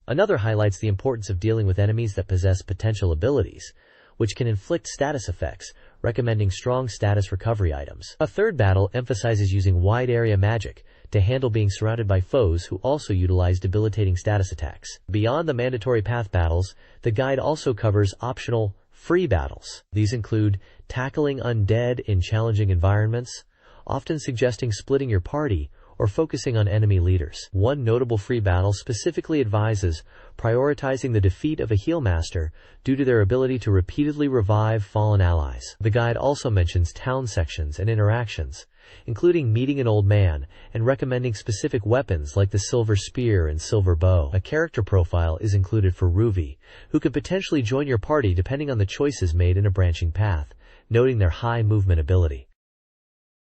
Another highlights the importance of dealing with enemies that possess potential abilities, which can inflict status effects, recommending strong status recovery items. A third battle emphasizes using wide-area magic to handle being surrounded by foes who also utilize debilitating status attacks. Beyond the mandatory path battles, the guide also covers optional, free battles. These include tackling undead in challenging environments, often suggesting splitting your party or focusing on enemy leaders. One notable free battle specifically advises prioritizing the defeat of a healmaster due to their ability to repeatedly revive fallen allies. The guide also mentions town sections and interactions, including meeting an old man and recommending specific weapons like the silver spear and silver bow. A character profile is included for Ruvi, who could potentially join your party depending on the choices made in a branching path, noting their high movement ability.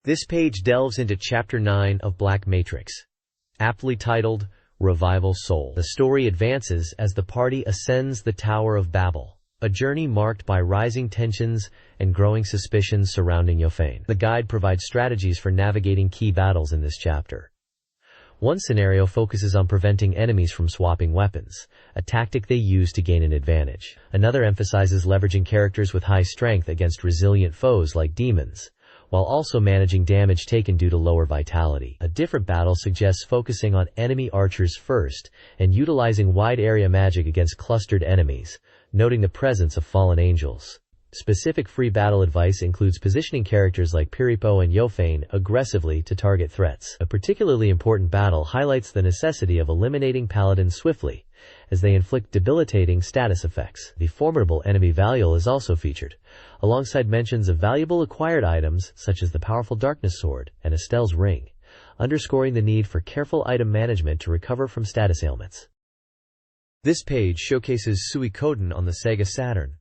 This page delves into Chapter 9 of Black Matrix, aptly titled Revival Soul. The story advances as the party ascends the Tower of Babel, a journey marked by rising tensions and growing suspicions surrounding Yofane. The guide provides strategies for navigating key battles in this chapter. One scenario focuses on preventing enemies from swapping weapons, a tactic they use to gain an advantage. Another emphasizes leveraging characters with high strength against resilient foes like demons, while also managing damage taken due to lower vitality. A different battle suggests focusing on enemy archers first and utilizing wide-area magic against clustered enemies, noting the presence of fallen angels. Specific free battle advice includes positioning characters like Piripo and Yofane aggressively to target threats. A particularly important battle highlights the necessity of eliminating paladins swiftly, as they inflict debilitating status effects. The formidable enemy Valiel is also featured, alongside mentions of valuable acquired items such as the powerful Darkness Sword and Estelle's Ring, underscoring the need for careful item management to recover from status ailments. This page showcases Suikoden on the Sega Saturn,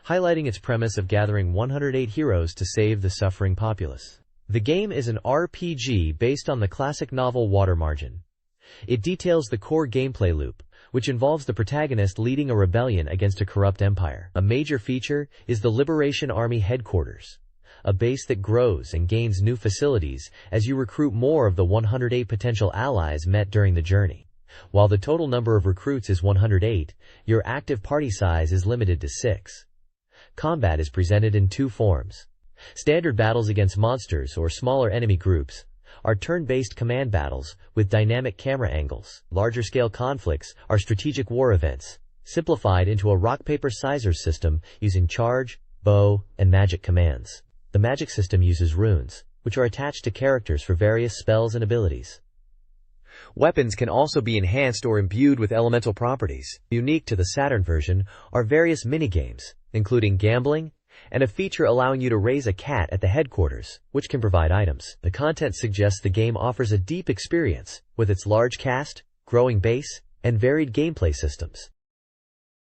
highlighting its premise of gathering 108 heroes to save the suffering populace. The game is an RPG based on the classic novel Water Margin. It details the core gameplay loop, which involves the protagonist leading a rebellion against a corrupt empire. A major feature is the Liberation Army Headquarters, a base that grows and gains new facilities as you recruit more of the 108 potential allies met during the journey. While the total number of recruits is 108, your active party size is limited to 6. Combat is presented in two forms. Standard battles against monsters or smaller enemy groups are turn-based command battles with dynamic camera angles. Larger-scale conflicts are strategic war events, simplified into a rock-paper-scissors system using charge, bow, and magic commands. The magic system uses runes, which are attached to characters for various spells and abilities. Weapons can also be enhanced or imbued with elemental properties. Unique to the Saturn version are various minigames, including gambling, and a feature allowing you to raise a cat at the headquarters, which can provide items. The content suggests the game offers a deep experience, with its large cast, growing base, and varied gameplay systems.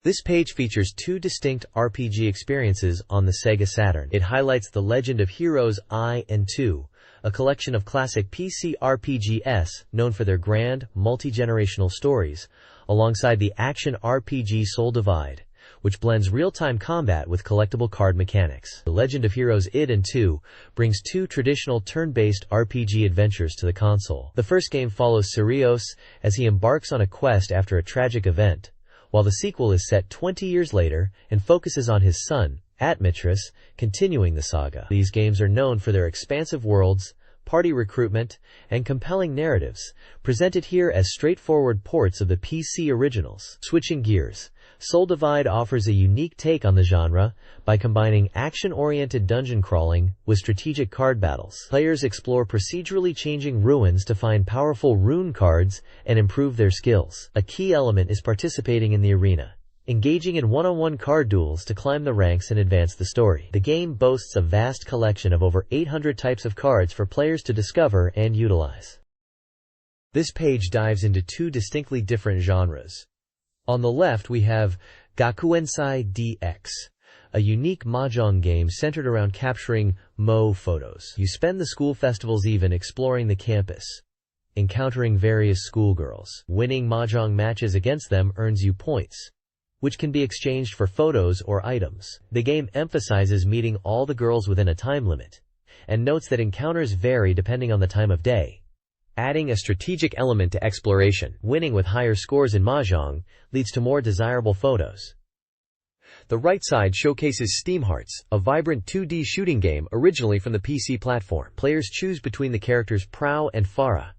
This page features two distinct RPG experiences on the Sega Saturn. It highlights The Legend of Heroes I and II, a collection of classic PC RPGs known for their grand, multi-generational stories, alongside the action RPG Soul Divide, which blends real-time combat with collectible card mechanics. The Legend of Heroes id and II brings two traditional turn-based RPG adventures to the console. The first game follows Sirius as he embarks on a quest after a tragic event, while the sequel is set 20 years later and focuses on his son, Atmitris, continuing the saga. These games are known for their expansive worlds, party recruitment, and compelling narratives, presented here as straightforward ports of the PC originals. Switching gears, Soul Divide offers a unique take on the genre by combining action-oriented dungeon crawling with strategic card battles. Players explore procedurally changing ruins to find powerful rune cards and improve their skills. A key element is participating in the arena, engaging in one-on-one card duels to climb the ranks and advance the story. The game boasts a vast collection of over 800 types of cards for players to discover and utilize. This page dives into two distinctly different genres. On the left we have Gakuensai DX, a unique mahjong game centered around capturing mo photos. You spend the school festival's even exploring the campus, encountering various schoolgirls. Winning mahjong matches against them earns you points, which can be exchanged for photos or items. The game emphasizes meeting all the girls within a time limit, and notes that encounters vary depending on the time of day, adding a strategic element to exploration. Winning with higher scores in mahjong leads to more desirable photos. The right side showcases Steam Hearts, a vibrant 2D shooting game originally from the PC platform. Players choose between the characters Prow and Farah,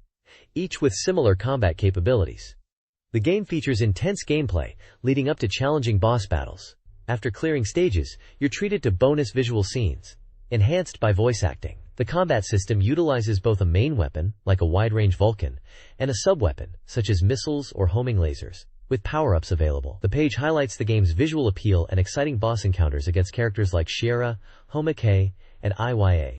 each with similar combat capabilities. The game features intense gameplay, leading up to challenging boss battles. After clearing stages, you're treated to bonus visual scenes, enhanced by voice acting. The combat system utilizes both a main weapon, like a wide-range Vulcan, and a sub-weapon, such as missiles or homing lasers, with power-ups available. The page highlights the game's visual appeal and exciting boss encounters against characters like Shiera, Homake, and Iya.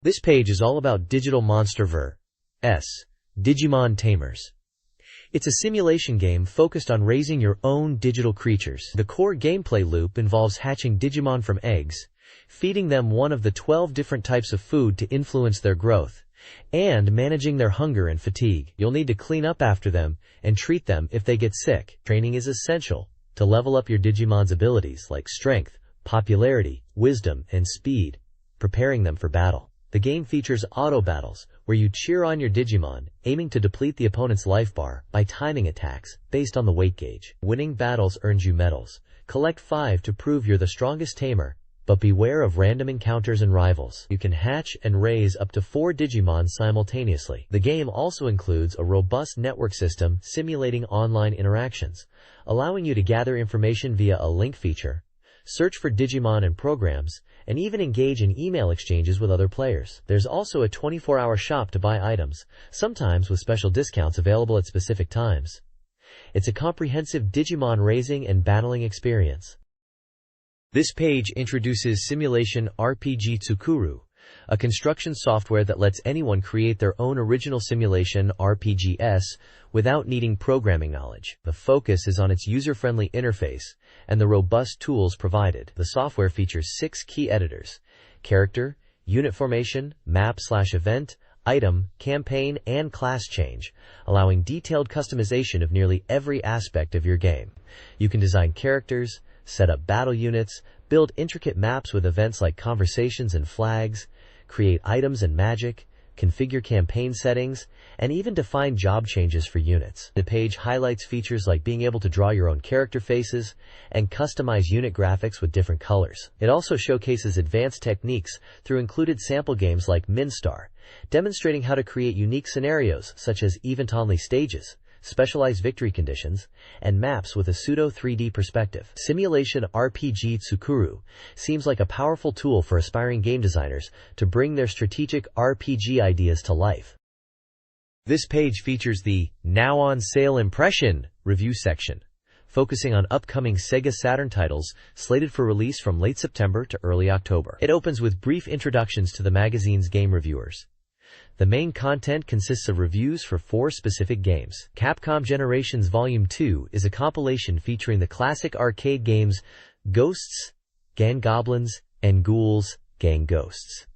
This page is all about Digital Monster vs. Digimon Tamers. It's a simulation game focused on raising your own digital creatures. The core gameplay loop involves hatching Digimon from eggs, feeding them one of the 12 different types of food to influence their growth, and managing their hunger and fatigue. You'll need to clean up after them and treat them if they get sick. Training is essential to level up your Digimon's abilities like strength, popularity, wisdom, and speed, preparing them for battle. The game features auto battles, where you cheer on your Digimon, aiming to deplete the opponent's life bar by timing attacks based on the weight gauge. Winning battles earns you medals. Collect 5 to prove you're the strongest tamer, but beware of random encounters and rivals. You can hatch and raise up to 4 Digimon simultaneously. The game also includes a robust network system simulating online interactions, allowing you to gather information via a link feature, search for Digimon and programs, and even engage in email exchanges with other players. There's also a 24-hour shop to buy items, sometimes with special discounts available at specific times. It's a comprehensive Digimon raising and battling experience. This page introduces Simulation RPG Tsukuru, a construction software that lets anyone create their own original simulation RPGs without needing programming knowledge. The focus is on its user-friendly interface and the robust tools provided. The software features 6 key editors: character, unit formation, map/event, item, campaign, and class change, allowing detailed customization of nearly every aspect of your game. You can design characters, set up battle units, build intricate maps with events like conversations and flags, create items and magic, configure campaign settings, and even define job changes for units. The page highlights features like being able to draw your own character faces and customize unit graphics with different colors. It also showcases advanced techniques through included sample games like Minstar, demonstrating how to create unique scenarios such as event-only stages, specialized victory conditions, and maps with a pseudo 3D perspective. Simulation RPG Tsukuru seems like a powerful tool for aspiring game designers to bring their strategic RPG ideas to life. This page features the Now on Sale Impression review section, focusing on upcoming Sega Saturn titles slated for release from late September to early October. It opens with brief introductions to the magazine's game reviewers. The main content consists of reviews for 4 specific games. Capcom Generations Volume 2 is a compilation featuring the classic arcade games Ghosts, Gang Goblins, and Ghouls, Gang Ghosts.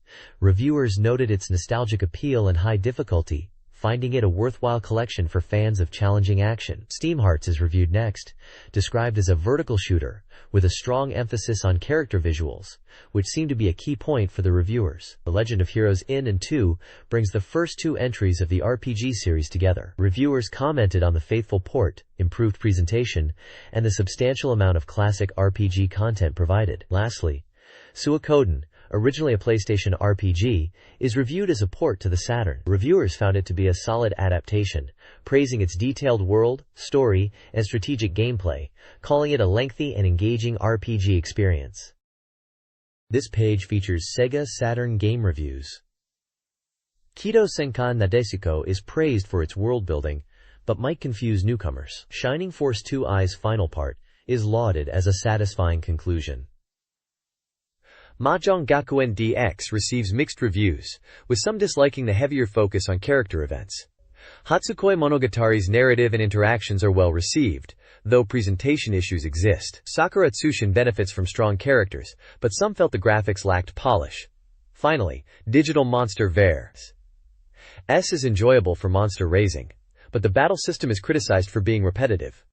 Reviewers noted its nostalgic appeal and high difficulty, finding it a worthwhile collection for fans of challenging action. Steam Hearts is reviewed next, described as a vertical shooter, with a strong emphasis on character visuals, which seem to be a key point for the reviewers. The Legend of Heroes In and 2 brings the first 2 entries of the RPG series together. Reviewers commented on the faithful port, improved presentation, and the substantial amount of classic RPG content provided. Lastly, Suikoden, originally a PlayStation RPG, is reviewed as a port to the Saturn. Reviewers found it to be a solid adaptation, praising its detailed world, story, and strategic gameplay, calling it a lengthy and engaging RPG experience. This page features Sega Saturn game reviews. Kido Senkan Nadeshiko is praised for its world building, but might confuse newcomers. Shining Force 2I's final part is lauded as a satisfying conclusion. Mahjong Gakuen DX receives mixed reviews, with some disliking the heavier focus on character events. Hatsukoi Monogatari's narrative and interactions are well received, though presentation issues exist. Sakura Tsushin benefits from strong characters, but some felt the graphics lacked polish. Finally, Digital Monster Vs. S is enjoyable for monster raising, but the battle system is criticized for being repetitive.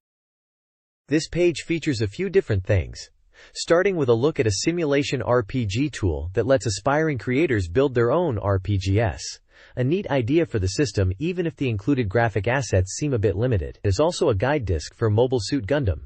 This page features a few different things, starting with a look at a simulation RPG tool that lets aspiring creators build their own RPGs. A neat idea for the system, even if the included graphic assets seem a bit limited. There's also a guide disc for Mobile Suit Gundam,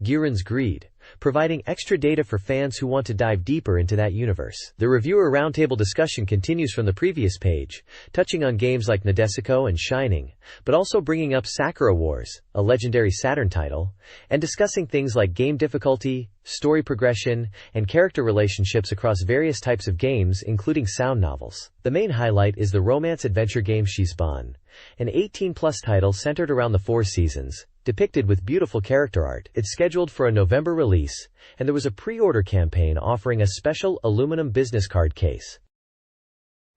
Giran's Greed, providing extra data for fans who want to dive deeper into that universe. The reviewer roundtable discussion continues from the previous page, touching on games like Nadeshiko and Shining, but also bringing up Sakura Wars, a legendary Saturn title, and discussing things like game difficulty, story progression, and character relationships across various types of games, including sound novels. The main highlight is the romance-adventure game Shisban, an 18-plus title centered around the 4 seasons, depicted with beautiful character art. It's scheduled for a November release, and there was a pre-order campaign offering a special aluminum business card case.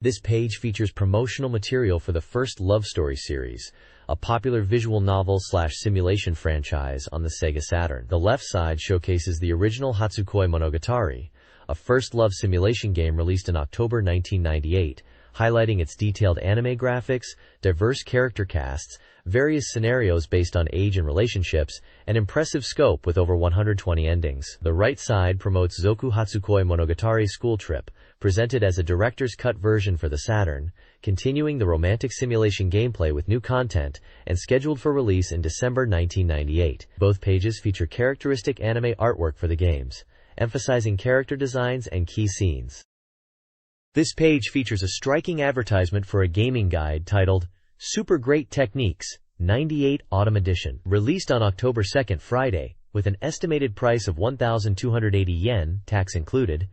This page features promotional material for the first Love Story series, a popular visual novel/simulation franchise on the Sega Saturn. The left side showcases the original Hatsukoi Monogatari, a first love simulation game released in October 1998, highlighting its detailed anime graphics, diverse character casts, various scenarios based on age and relationships, and impressive scope with over 120 endings. The right side promotes Zoku Hatsukoi Monogatari School Trip, presented as a director's cut version for the Saturn, continuing the romantic simulation gameplay with new content, and scheduled for release in December 1998. Both pages feature characteristic anime artwork for the games, emphasizing character designs and key scenes. This page features a striking advertisement for a gaming guide titled Super Great Techniques, 98 Autumn Edition. Released on October 2nd, Friday, with an estimated price of 1,280 yen, tax included,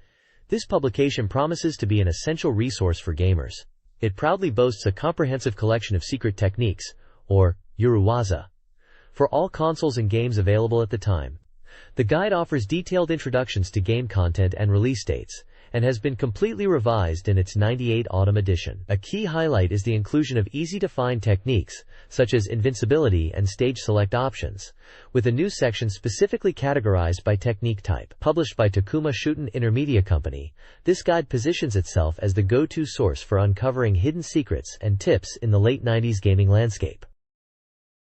this publication promises to be an essential resource for gamers. It proudly boasts a comprehensive collection of secret techniques, or Yuruwaza, for all consoles and games available at the time. The guide offers detailed introductions to game content and release dates, and has been completely revised in its 98 Autumn Edition. A key highlight is the inclusion of easy-to-find techniques, such as invincibility and stage select options, with a new section specifically categorized by technique type. Published by Takuma Shuten Intermedia Company, this guide positions itself as the go-to source for uncovering hidden secrets and tips in the late 90s gaming landscape.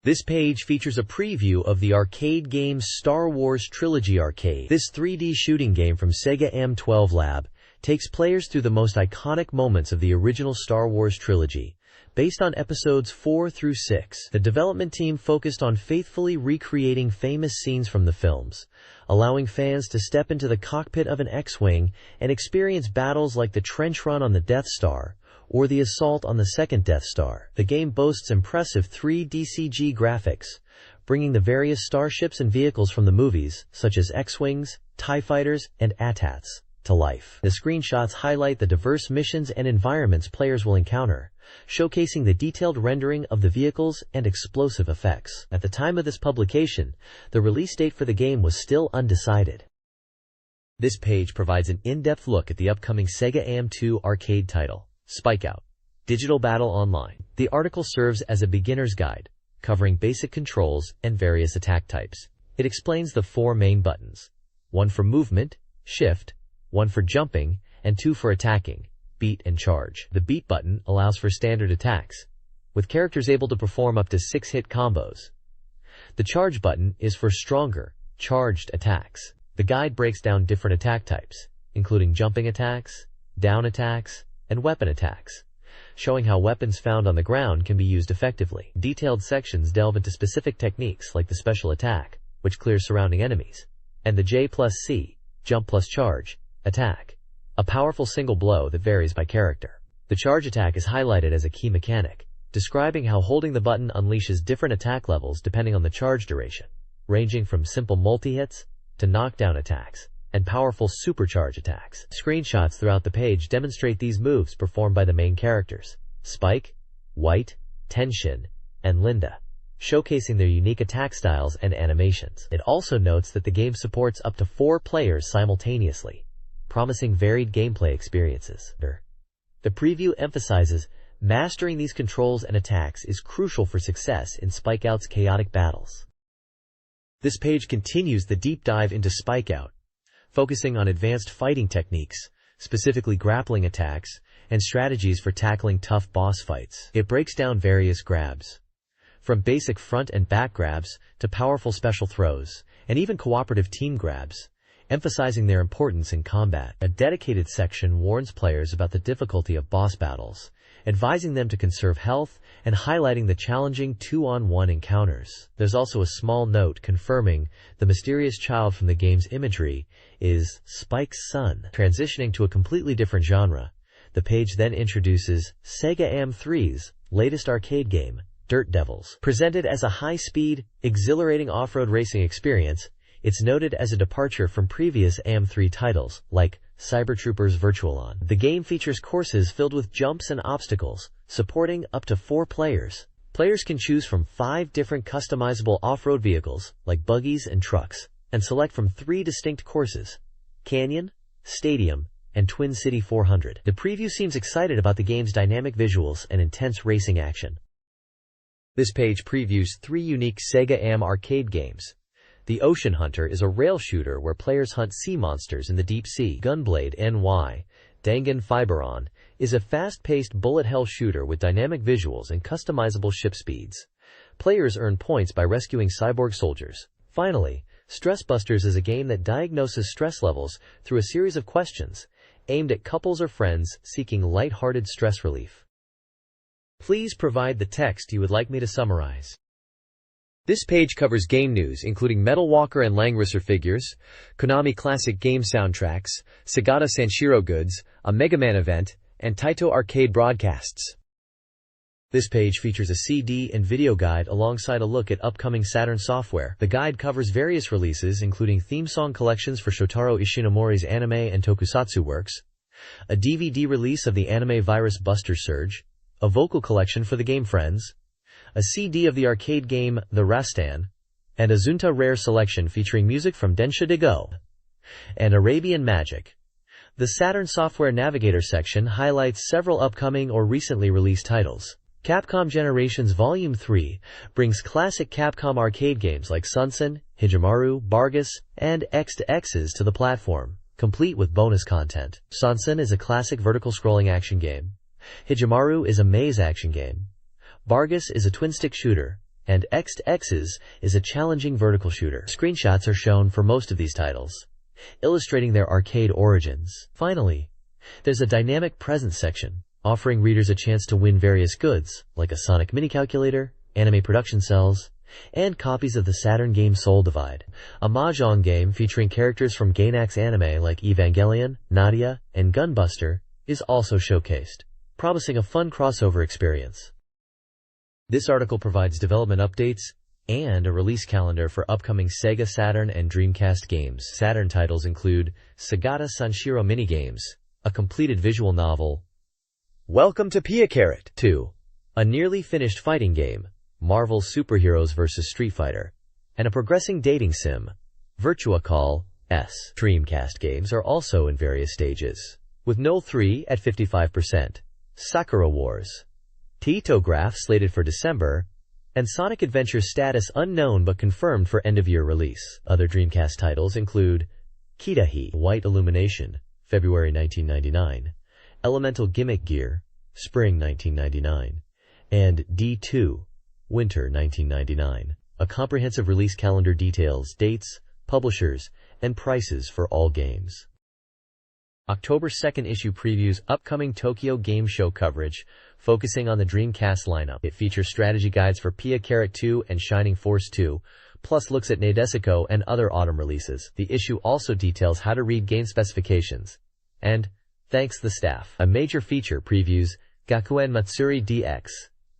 This page features a preview of the arcade game Star Wars Trilogy Arcade. This 3D shooting game from Sega AM12 Lab takes players through the most iconic moments of the original Star Wars trilogy. Based on episodes 4 through 6, the development team focused on faithfully recreating famous scenes from the films, allowing fans to step into the cockpit of an X-Wing and experience battles like the trench run on the Death Star or the assault on the second Death Star. The game boasts impressive 3D CG graphics, bringing the various starships and vehicles from the movies, such as X-Wings, TIE Fighters, and AT-ATs, to life. The screenshots highlight the diverse missions and environments players will encounter, showcasing the detailed rendering of the vehicles and explosive effects. At the time of this publication, the release date for the game was still undecided. This page provides an in-depth look at the upcoming Sega AM2 arcade title, Spike Out: Digital Battle Online. The article serves as a beginner's guide, covering basic controls and various attack types. It explains the 4 main buttons: 1 for movement, shift, 1 for jumping, and 2 for attacking, beat and charge. The beat button allows for standard attacks, with characters able to perform up to 6-hit combos. The charge button is for stronger, charged attacks. The guide breaks down different attack types, including jumping attacks, down attacks, and weapon attacks, showing how weapons found on the ground can be used effectively. Detailed sections delve into specific techniques like the special attack, which clears surrounding enemies, and the J+C, jump plus charge, attack, a powerful single blow that varies by character. The charge attack is highlighted as a key mechanic, describing how holding the button unleashes different attack levels depending on the charge duration, ranging from simple multi-hits to knockdown attacks and powerful supercharge attacks. Screenshots throughout the page demonstrate these moves performed by the main characters, Spike, White, Tenshin, and Linda, showcasing their unique attack styles and animations. It also notes that the game supports up to 4 players simultaneously, promising varied gameplay experiences. The preview emphasizes mastering these controls and attacks is crucial for success in Spike Out's chaotic battles. This page continues the deep dive into Spike Out, focusing on advanced fighting techniques, specifically grappling attacks, and strategies for tackling tough boss fights. It breaks down various grabs, from basic front and back grabs to powerful special throws, and even cooperative team grabs, emphasizing their importance in combat. A dedicated section warns players about the difficulty of boss battles, advising them to conserve health and highlighting the challenging 2-on-1 encounters. There's also a small note confirming the mysterious child from the game's imagery is Spike's son. Transitioning to a completely different genre, the page then introduces Sega AM3's latest arcade game, Dirt Devils. Presented as a high-speed, exhilarating off-road racing experience, it's noted as a departure from previous AM3 titles, like Cybertroopers Virtualon. The game features courses filled with jumps and obstacles, supporting up to 4 players. Players can choose from 5 different customizable off-road vehicles, like buggies and trucks, and select from 3 distinct courses: Canyon, Stadium, and Twin City 400. The preview seems excited about the game's dynamic visuals and intense racing action. This page previews 3 unique Sega AM arcade games. The Ocean Hunter is a rail shooter where players hunt sea monsters in the deep sea. Gunblade NY, Dangan Fiberon, is a fast-paced bullet hell shooter with dynamic visuals and customizable ship speeds. Players earn points by rescuing cyborg soldiers. Finally, Stress Busters is a game that diagnoses stress levels through a series of questions, aimed at couples or friends seeking light-hearted stress relief. Please provide the text you would like me to summarize. This page covers game news including Metal Walker and Langrisser figures, Konami classic game soundtracks, Sagata Sanshiro goods, a Mega Man event, and Taito arcade broadcasts. This page features a CD and video guide alongside a look at upcoming Saturn software. The guide covers various releases including theme song collections for Shotaro Ishinomori's anime and tokusatsu works, a DVD release of the anime Virus Buster Surge, a vocal collection for the game Friends, a CD of the arcade game The Rastan, and a Zunta Rare selection featuring music from Densha de Go and Arabian Magic. The Saturn Software Navigator section highlights several upcoming or recently released titles. Capcom Generations Volume 3 brings classic Capcom arcade games like Sunsen, Hijamaru, Bargus, and X to X's to the platform, complete with bonus content. Sunsen is a classic vertical scrolling action game. Hijamaru is a maze action game. Bargus is a twin-stick shooter, and X to X's is a challenging vertical shooter. Screenshots are shown for most of these titles, illustrating their arcade origins. Finally, There's a dynamic presents section, offering readers a chance to win various goods, like a Sonic mini calculator, anime production cells, and copies of the Saturn game Soul Divide, a mahjong game featuring characters from Gainax anime like Evangelion, Nadia, and Gunbuster, is also showcased, promising a fun crossover experience. This article provides development updates and a release calendar for upcoming Sega Saturn and Dreamcast games. Saturn titles include Sagata Sanshiro Minigames, a completed visual novel, Welcome to Piacarat 2, a nearly finished fighting game, Marvel's Superheroes vs. Street Fighter, and a progressing dating sim, Virtua Call S. Dreamcast games are also in various stages, with No 3 at 55%, Sakura Wars, Titograph slated for December, and Sonic Adventure's status unknown but confirmed for end-of-year release. Other Dreamcast titles include Kitahi White Illumination, February 1999, Elemental Gimmick Gear, Spring 1999, and D2, Winter 1999. A comprehensive release calendar details dates, publishers, and prices for all games. October 2nd issue previews upcoming Tokyo Game Show coverage, focusing on the Dreamcast lineup. It features strategy guides for Piacarat 2 and Shining Force 2, plus looks at Nadesico and other autumn releases. The issue also details how to read game specifications. And, thanks the staff. A major feature previews Gakuen Matsuri DX,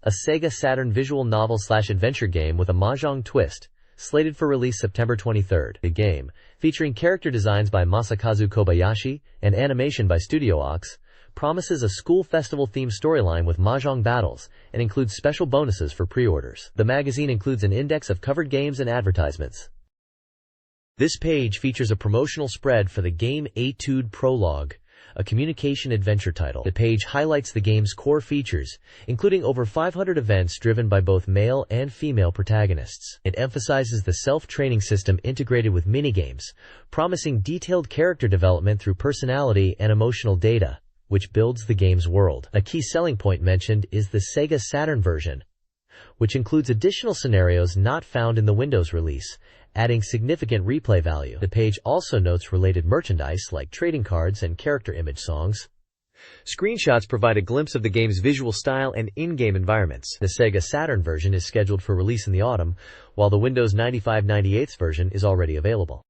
a Sega Saturn visual novel/adventure game with a mahjong twist, slated for release September 23rd. The game, featuring character designs by Masakazu Kobayashi and animation by Studio Ox, promises a school festival-themed storyline with mahjong battles and includes special bonuses for pre-orders. The magazine includes an index of covered games and advertisements. This page features a promotional spread for the game Etude Prologue, a communication adventure title. The page highlights the game's core features, including over 500 events driven by both male and female protagonists. It emphasizes the self-training system integrated with minigames, promising detailed character development through personality and emotional data, which builds the game's world. A key selling point mentioned is the Sega Saturn version, which includes additional scenarios not found in the Windows release, adding significant replay value. The page also notes related merchandise like trading cards and character image songs. Screenshots provide a glimpse of the game's visual style and in-game environments. The Sega Saturn version is scheduled for release in the autumn, while the Windows 95/98 version is already available.